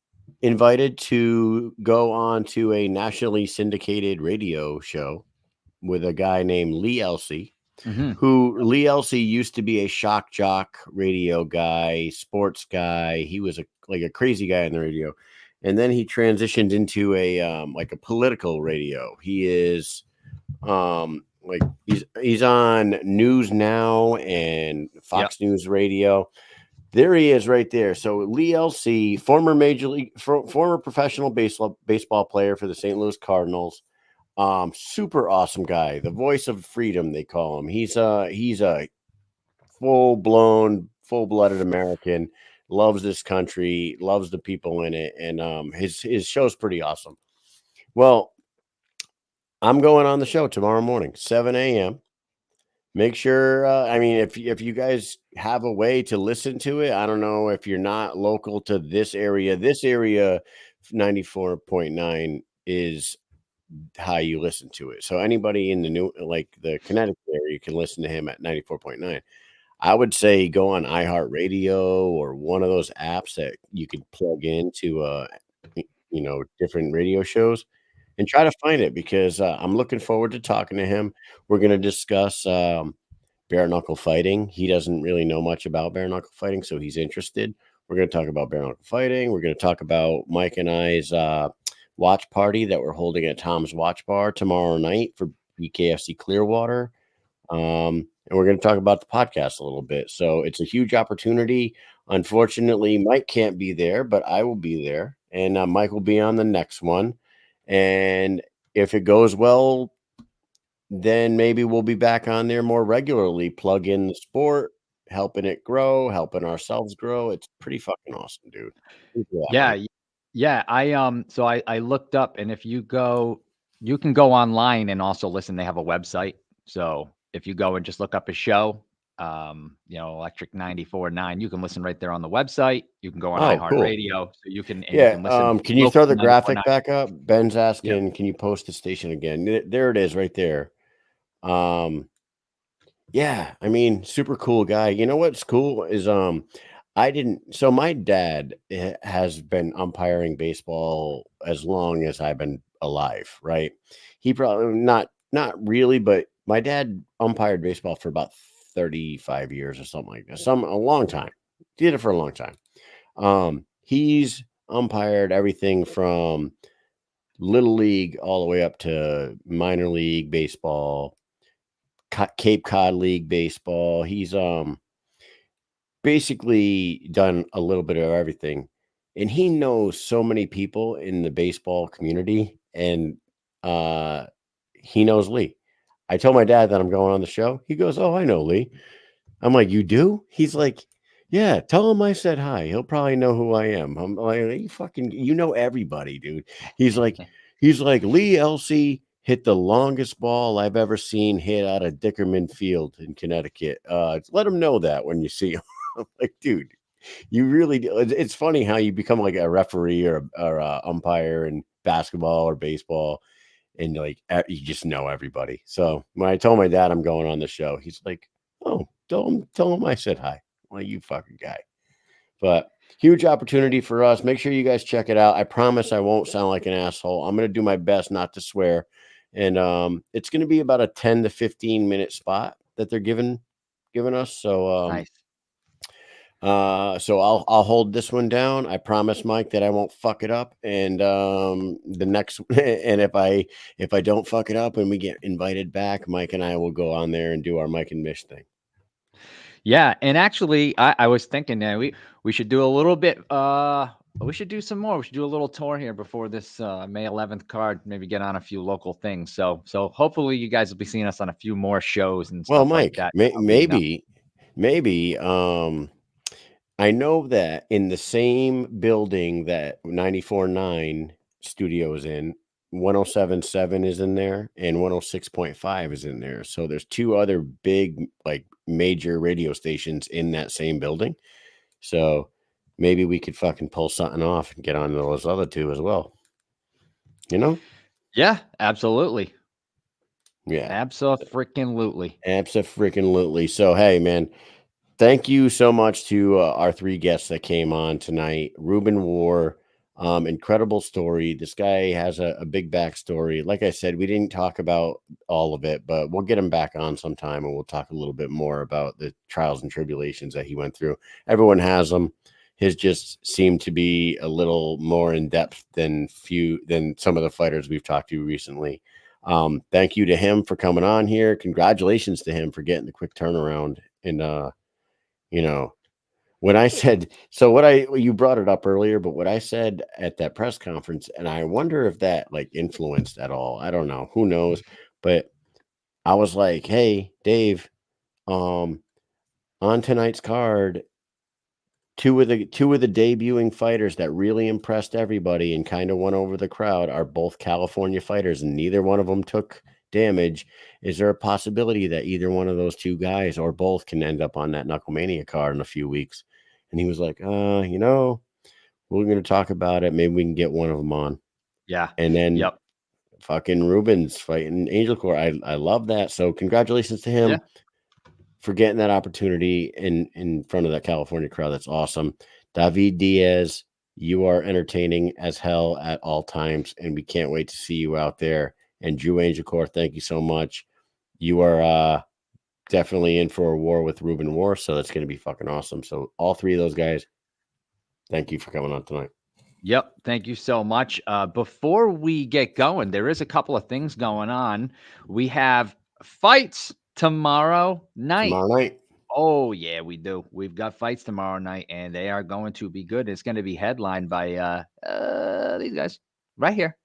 invited to go on to a nationally syndicated radio show with a guy named Lee Elsey. Who Lee Elsey used to be a shock jock radio guy, sports guy. He was like a crazy guy on the radio, and then he transitioned into a political radio. He is he's on News Now and Fox News Radio. There he is, right there. So Lee Elsey, former professional baseball player for the St. Louis Cardinals. Super awesome guy. The voice of freedom, they call him. He's a full-blooded American, loves this country, loves the people in it, and his show's pretty awesome. Well, I'm going on the show tomorrow morning, 7 a.m. make sure. I mean, if you guys have a way to listen to it, I don't know if you're not local to this area. This area, 94.9 is how you listen to it. So anybody in the the Connecticut area, you can listen to him at 94.9. I would say go on iHeartRadio or one of those apps that you could plug into, different radio shows and try to find it because I'm looking forward to talking to him. We're going to discuss bare knuckle fighting. He doesn't really know much about bare knuckle fighting, so he's interested. We're going to talk about bare knuckle fighting. We're going to talk about Mike and I's watch party that we're holding at Tom's Watch Bar tomorrow night for BKFC Clearwater. And we're going to talk about the podcast a little bit. So it's a huge opportunity. Unfortunately, Mike can't be there, but I will be there. And Mike will be on the next one. And if it goes well, then maybe we'll be back on there more regularly, plug in the sport, helping it grow, helping ourselves grow. It's pretty fucking awesome, dude. Yeah. Yeah. So I looked up, and if you can go online and also listen. They have a website. So if you go and just look up a show, Electric 94.9, you can listen right there on the website. You can go on iHeartRadio, so you can listen. Can you throw the graphic back up? Ben's asking, Can you post the station again? There it is, right there. Yeah, I mean, super cool guy. You know what's cool is so my dad has been umpiring baseball as long as I've been alive, right? He probably not really, but my dad umpired baseball for about 35 years or something like that. A long time. Did it for a long time. He's umpired everything from little league all the way up to minor league baseball, Cape Cod League baseball. He's basically done a little bit of everything, and he knows so many people in the baseball community, and he knows Lee. I told my dad that I'm going on the show. He goes, "Oh, I know Lee." I'm like, "You do?" He's like, "Yeah, tell him I said hi. He'll probably know who I am." I'm like, you know everybody, dude. He's like, Lee Elsey hit the longest ball I've ever seen hit out of Dickerman Field in Connecticut. Let him know that when you see him. I'm like, dude, you really do. It's funny how you become like a referee or a umpire in basketball or baseball, and like you just know everybody. So when I told my dad I'm going on the show, he's like, "Oh, tell him I said hi." Well, you fucking guy. But huge opportunity for us. Make sure you guys check it out. I promise I won't sound like an asshole. I'm going to do my best not to swear. And it's going to be about a 10 to 15 minute spot that they're giving us. So nice. So I'll hold this one down. I promise, Mike, that I won't fuck it up. And the next and if I don't fuck it up and we get invited back, Mike and I will go on there and do our Mike and Mish thing. Yeah, and actually, I was thinking that we should do a little bit. We should do some more. We should do a little tour here before this May 11th card. Maybe get on a few local things. So hopefully you guys will be seeing us on a few more shows and stuff like that. Maybe. I know that in the same building that 94.9 studio is in, 107.7 is in there and 106.5 is in there. So there's two other big, like major radio stations in that same building. So maybe we could fucking pull something off and get on those other two as well. You know? Yeah, absolutely. Yeah. Abso-freaking-lutely. Abso-freaking-lutely. So, hey, man, thank you so much to our three guests that came on tonight. Ruben Warr, incredible story. This guy has a big backstory. Like I said, we didn't talk about all of it, but we'll get him back on sometime and we'll talk a little bit more about the trials and tribulations that he went through. Everyone has them. His just seemed to be a little more in depth than some of the fighters we've talked to recently. Thank you to him for coming on here. Congratulations to him for getting the quick turnaround. And, when I said, you brought it up earlier, but what I said at that press conference, and I wonder if that like influenced at all. I don't know, who knows, but I was like, "Hey, Dave, on tonight's card, two of the debuting fighters that really impressed everybody and kind of won over the crowd are both California fighters, and neither one of them took damage. Is there a possibility that either one of those two guys or both can end up on that Knucklemania card in a few weeks? And he was like, you know, we're going to talk about it. Maybe we can get one of them on. Yeah. And then Yep. fucking Ruben's fighting Angelcor. I love that. So congratulations to him for getting that opportunity in front of that California crowd. That's awesome. David Diaz, you are entertaining as hell at all times, and we can't wait to see you out there. And Drew Angelcor, thank you so much. You are definitely in for a war with Ruben Warr, so that's going to be fucking awesome. So all three of those guys, thank you for coming on tonight. Yep. Thank you so much. Before we get going, there is a couple of things going on. We have fights tomorrow night. Oh, yeah, we do. We've got fights tomorrow night, and they are going to be good. It's going to be headlined by these guys right here.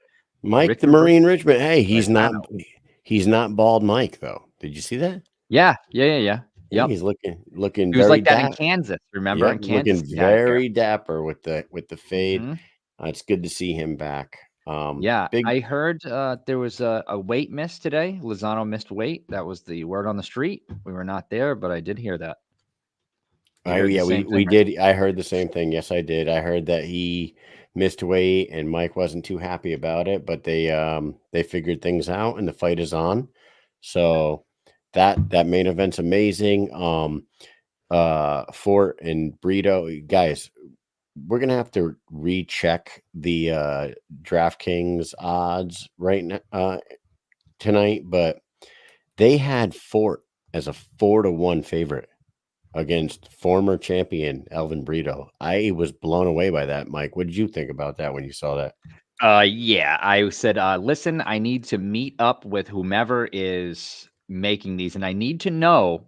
Mike Richard the Marine Richmond. Hey, he's Lozano. not bald Mike, though. Did you see that? Yeah. Yep. He's looking He was very like that dapper. in Kansas, remember? Yep, in Kansas? looking very dapper with the fade. Mm-hmm. It's good to see him back. I heard there was a weight miss today. Lozano missed weight. That was the word on the street. We were not there, but I did hear that. We did. I heard the same thing. Yes, I did. I heard that he missed weight and Mike wasn't too happy about it, but they figured things out and the fight is on. So that main event's amazing. Fort and Brito, guys, we're gonna have to recheck the DraftKings odds right now tonight, but they had Fort as a 4-1 favorite against former champion Elvin Brito. I was blown away by that. Mike, what did you think about that when you saw that? Yeah, I said, listen, I need to meet up with whomever is making these, and I need to know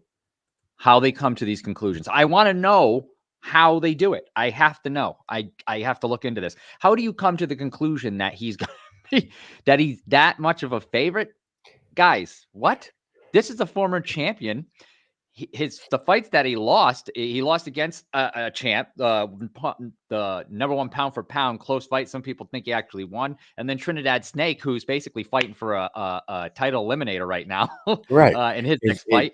how they come to these conclusions. I want to know how they do it. I have to know. I have to look into this. How do you come to the conclusion that he's that he's that much of a favorite? Guys, what? This is a former champion. The fights that he lost against a champ, the number one pound for pound close fight. Some people think he actually won, and then Trinidad Snake, who's basically fighting for a title eliminator right now, right? In his next fight,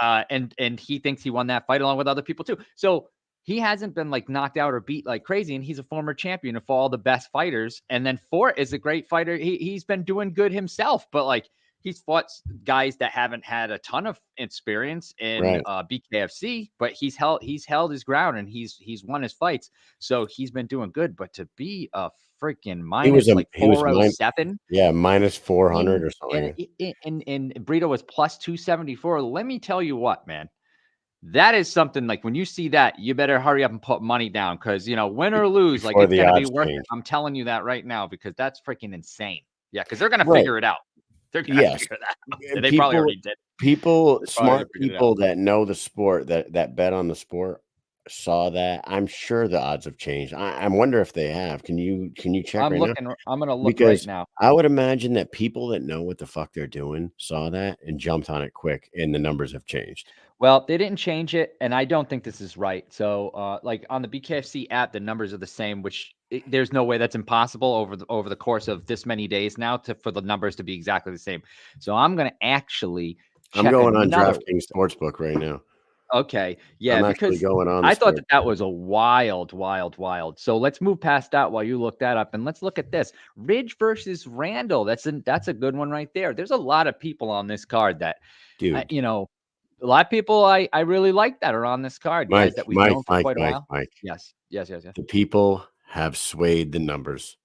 and he thinks he won that fight along with other people too. So he hasn't been like knocked out or beat like crazy, and he's a former champion of all the best fighters. And then Fort is a great fighter. He's been doing good himself, but like. He's fought guys that haven't had a ton of experience in BKFC, but he's held his ground and he's won his fights. So he's been doing good. But to be a freaking minus like 407, minus 400 or something. And Brito was plus 274. Let me tell you what, man. That is something like when you see that, you better hurry up and put money down because win or lose, like it's gonna be worth it. I'm telling you that right now because that's freaking insane. Yeah, because they're gonna figure it out. They're gonna figure that out. They probably already did. Smart people that know the sport, that bet on the sport, saw that. I'm sure the odds have changed. I wonder if they have. Can you check? I'm looking. Now? I'm gonna look right now. I would imagine that people that know what the fuck they're doing saw that and jumped on it quick, and the numbers have changed. Well, they didn't change it, and I don't think this is right. So, like on the BKFC app, the numbers are the same, which there's no way that's impossible over the course of this many days now for the numbers to be exactly the same. So I'm going to actually check. I'm going on DraftKings Sportsbook right now. Okay. Yeah, I'm because going on I thought that was a wild. So let's move past that while you look that up, and let's look at this. Ridge versus Randall. That's a good one right there. There's a lot of people on this card that, dude, a lot of people I really like that are on this card, guys, that we've known for quite a while. Mike. Yes. The people have swayed the numbers.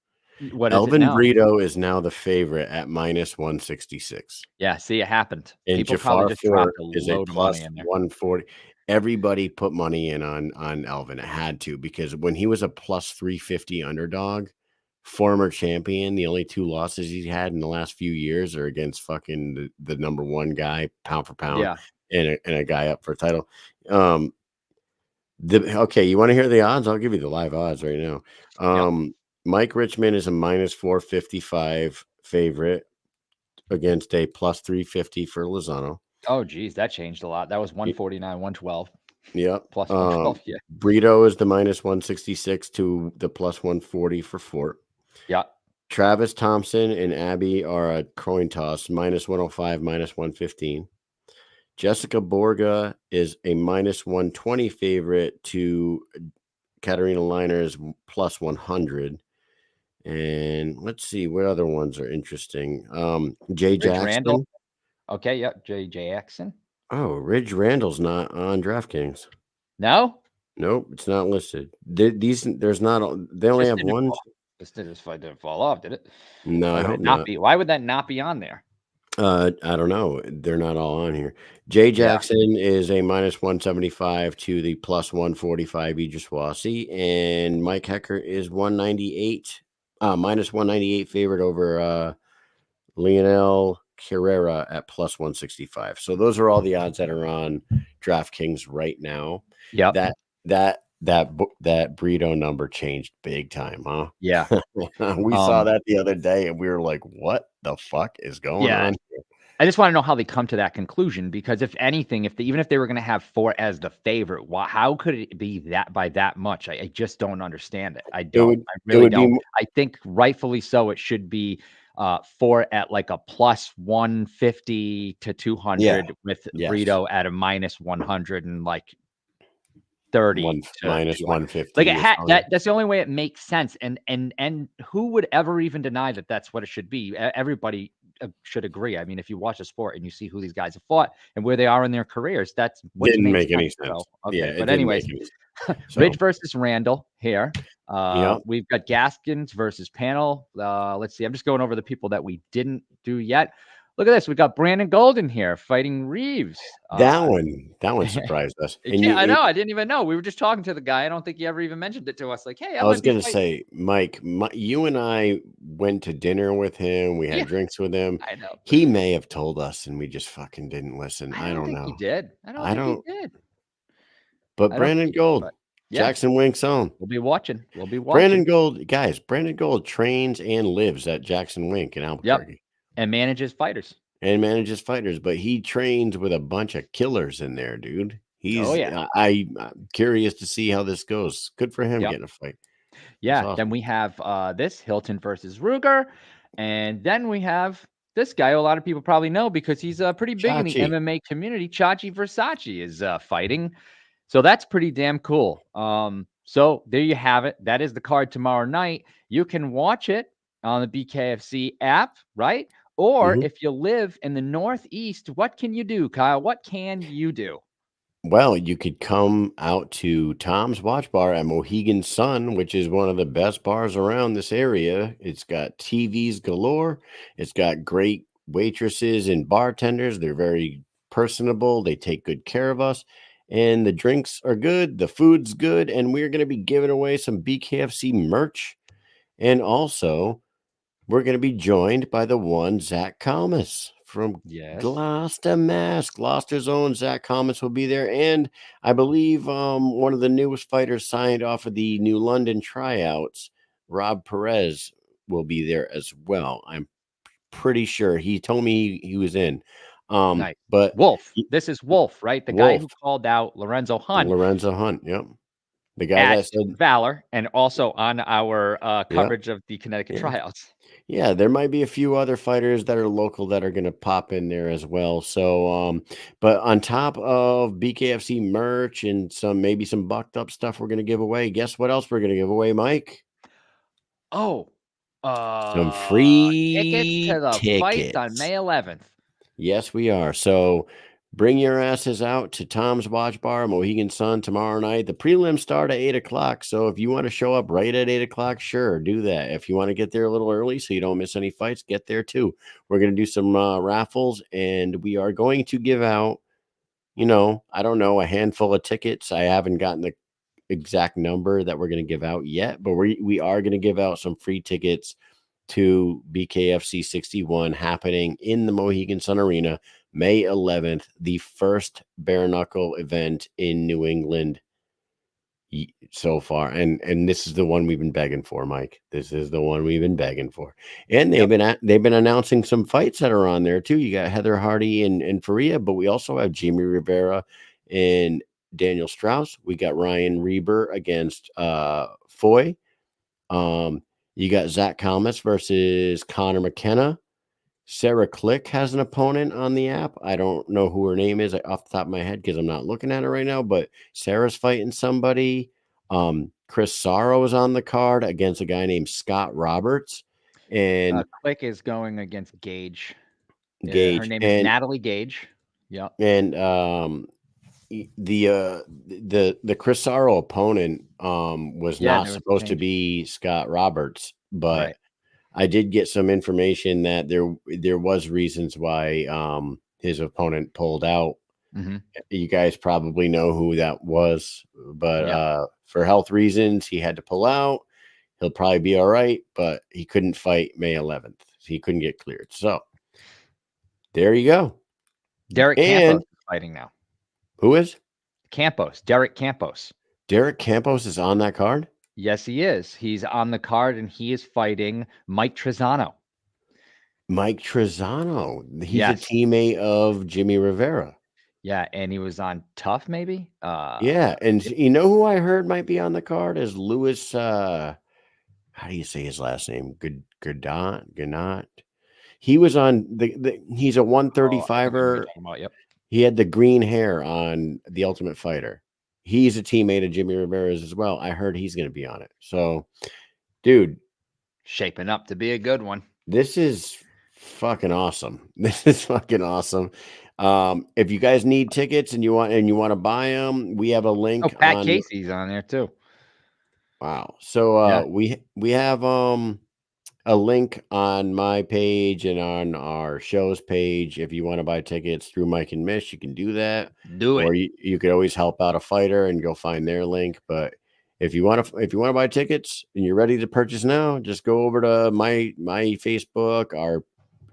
What Elvin Brito is now the favorite at minus 166. Yeah, see, it happened. And people Jafar just dropped a is load a of plus money in there. 140. Everybody put money in on Elvin. It had to, because when he was a plus 350 underdog, former champion, the only two losses he's had in the last few years are against fucking the number one guy, pound for pound, and a guy up for a title. Okay, you want to hear the odds? I'll give you the live odds right now. Mike Richmond is a minus 455 favorite against a plus 350 for Lozano. Oh, geez, that changed a lot. That was 149, 112. Yep. Plus 112, yeah. Brito is the minus 166 to the plus 140 for Fort. Yeah. Travis Thompson and Abby are a coin toss, -105, -115. Jessica Borga is a -120 favorite to Katarina Liner's +100. And let's see what other ones are interesting. Jay Ridge Jackson. Randall. Okay, yep. Jay Jackson. Oh, Ridge Randall's not on DraftKings. No? Nope, it's not listed. There's not. They only have one. This didn't fall off, did it? No, Why I would hope it not not. be? Why would that not be on there? I don't know. They're not all on here. Jay Jackson is a -175 to the +145 Ejuswasi, and Mike Hecker is 198, -198 favorite over Lionel Carrera at +165. So those are all the odds that are on DraftKings right now. Yeah. That Brito number changed big time, huh? Yeah. We saw that the other day and we were like, what the fuck is going on here? I just want to know how they come to that conclusion, because if anything, even if they were going to have 4 as the favorite, how could it be that by that much? I just don't understand it. I really don't. I think rightfully so. It should be 4 at like a +150 to 200 with Brito at a -100 and like 30 -150. Like that's the only way it makes sense. And who would ever even deny that that's what it should be? Everybody should agree. I mean, if you watch a sport and you see who these guys have fought and where they are in their careers, that's what didn't make any sense. So, okay, yeah, but anyways, Ridge versus Randall here. We've got Gaskins versus Panel. Let's see. I'm just going over the people that we didn't do yet. Look at this. We got Brandon Golden here fighting Reeves. That one surprised us. And I know. I didn't even know. We were just talking to the guy. I don't think he ever even mentioned it to us. Like, hey, I was going to say, Mike, you and I went to dinner with him. We had drinks with him. I know. He may have told us and we just fucking didn't listen. I don't know. He did. I don't think he did. But Brandon Gold, Jackson Wink's own. We'll be watching. Brandon Gold, guys, Brandon Gold trains and lives at Jackson Wink in Albuquerque. Yep. And manages fighters. But he trains with a bunch of killers in there, dude. I'm curious to see how this goes. Good for him getting a fight. Yeah. Awesome. Then we have this Hilton versus Ruger. And then we have this guy who a lot of people probably know because he's pretty big in the MMA community. Chachi Versace is fighting. So that's pretty damn cool. So there you have it. That is the card tomorrow night. You can watch it on the BKFC app, right? Or if you live in the Northeast, what can you do, Kyle? What can you do? Well, you could come out to Tom's Watch Bar at Mohegan Sun, which is one of the best bars around this area. It's got TVs galore. It's got great waitresses and bartenders. They're very personable. They take good care of us. And the drinks are good. The food's good. And we're going to be giving away some BKFC merch. And also, we're going to be joined by the one Zach Kalmas from Gloucester, Mass. Gloucester's own Zach Kalmas will be there. And I believe one of the newest fighters signed off of the New London tryouts, Rob Perez, will be there as well. I'm pretty sure. He told me he was in. Nice. But Wolf. This is Wolf, right? The guy who called out Lorenzo Hunt. Yep. The guy that said Valor, and also on our coverage of the Connecticut tryouts. Yeah, there might be a few other fighters that are local that are going to pop in there as well. So, but on top of BKFC merch and maybe some bucked up stuff we're going to give away, guess what else we're going to give away, Mike? Oh, some free tickets to the fight on May 11th. Yes, we are. So bring your asses out to Tom's Watch Bar, Mohegan Sun tomorrow night. The prelims start at 8 o'clock. So if you want to show up right at 8 o'clock, sure, do that. If you want to get there a little early so you don't miss any fights, get there too. We're going to do some raffles, and we are going to give out, I don't know, a handful of tickets. I haven't gotten the exact number that we're going to give out yet, but we are going to give out some free tickets to BKFC 61 happening in the Mohegan Sun Arena, May 11th, the first bare knuckle event in New England so far. And this is the one we've been begging for, Mike. This is the one we've been begging for. And they've been announcing some fights that are on there too. You got Heather Hardy and Faria, but we also have Jamie Rivera and Daniel Strauss. We got Ryan Reber against Foy. You got Zach Kalmas versus Connor McKenna. Sarah Click has an opponent on the app. I don't know who her name is off the top of my head because I'm not looking at it right now, but Sarah's fighting somebody. Chris Sorrow is on the card against a guy named Scott Roberts. And Click is going against Gage. Gage. Her name is Natalie Gage. Yeah. And the Chris Sorrow opponent was not supposed to be Scott Roberts, but I did get some information that there was reasons why his opponent pulled out. Mm-hmm. You guys probably know who that was, but for health reasons, he had to pull out. He'll probably be all right, but he couldn't fight May 11th. He couldn't get cleared. So there you go. Derek Campos is fighting now. Who is? Campos. Derek Campos. Derek Campos is on that card? Yes, he is. He's on the card, and he is fighting Mike Trezano. Mike Trezano. He's a teammate of Jimmy Rivera. Yeah, and he was on Tough, maybe? Yeah, and you know who I heard might be on the card is Louis, how do you say his last name? Gannat. He was on he's a 135er. Yep. He had the green hair on The Ultimate Fighter. He's a teammate of Jimmy Rivera's as well. I heard he's going to be on it. So, dude, shaping up to be a good one. This is fucking awesome. This is fucking awesome. If you guys need tickets and you want to buy them, we have a link. Oh, Pat Casey's on there too. Wow. So we have a link on my page and on our show's page. If you want to buy tickets through Mike and Mish, you can do that. Do it. Or you could always help out a fighter and go find their link. But if you want to buy tickets and you're ready to purchase now, just go over to my Facebook,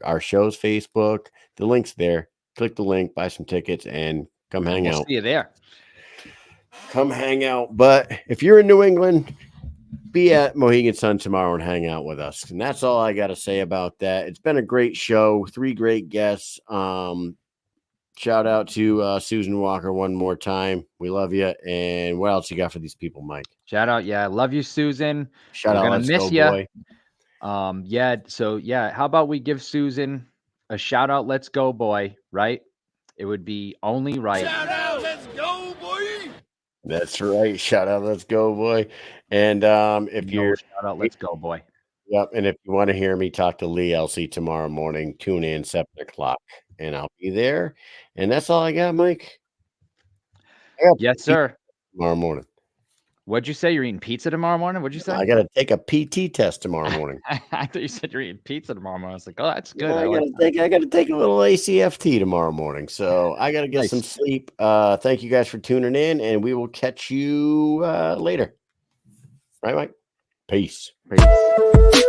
our show's Facebook. The link's there. Click the link, buy some tickets, and come hang out. See you there. Come hang out. But if you're in New England, be at Mohegan Sun tomorrow and hang out with us. And that's all I got to say about that. It's been a great show. 3 great guests. Shout out to Susan Walker one more time. We love you. And what else you got for these people, Mike? Shout out. Yeah. Love you, Susan. Shout out. Let's miss you. Yeah. So, how about we give Susan a shout out? Let's go, boy. Right? It would be only right. Shout out. Let's go, boy. That's right. Shout out. Let's go, boy. And if you're shout out, let's go, boy. Yep. And if you want to hear me talk to Lee Elsie tomorrow morning, tune in 7 o'clock and I'll be there. And that's all I got, Mike. Yes, sir. Tomorrow morning. What'd you say? You're eating pizza tomorrow morning? What'd you say? I got to take a PT test tomorrow morning. I thought you said you're eating pizza tomorrow morning. I was like, oh, that's good. Yeah, I got to take a little ACFT tomorrow morning. So I got to get some sleep. Thank you guys for tuning in, and we will catch you later. Right, Mike? Peace. Peace.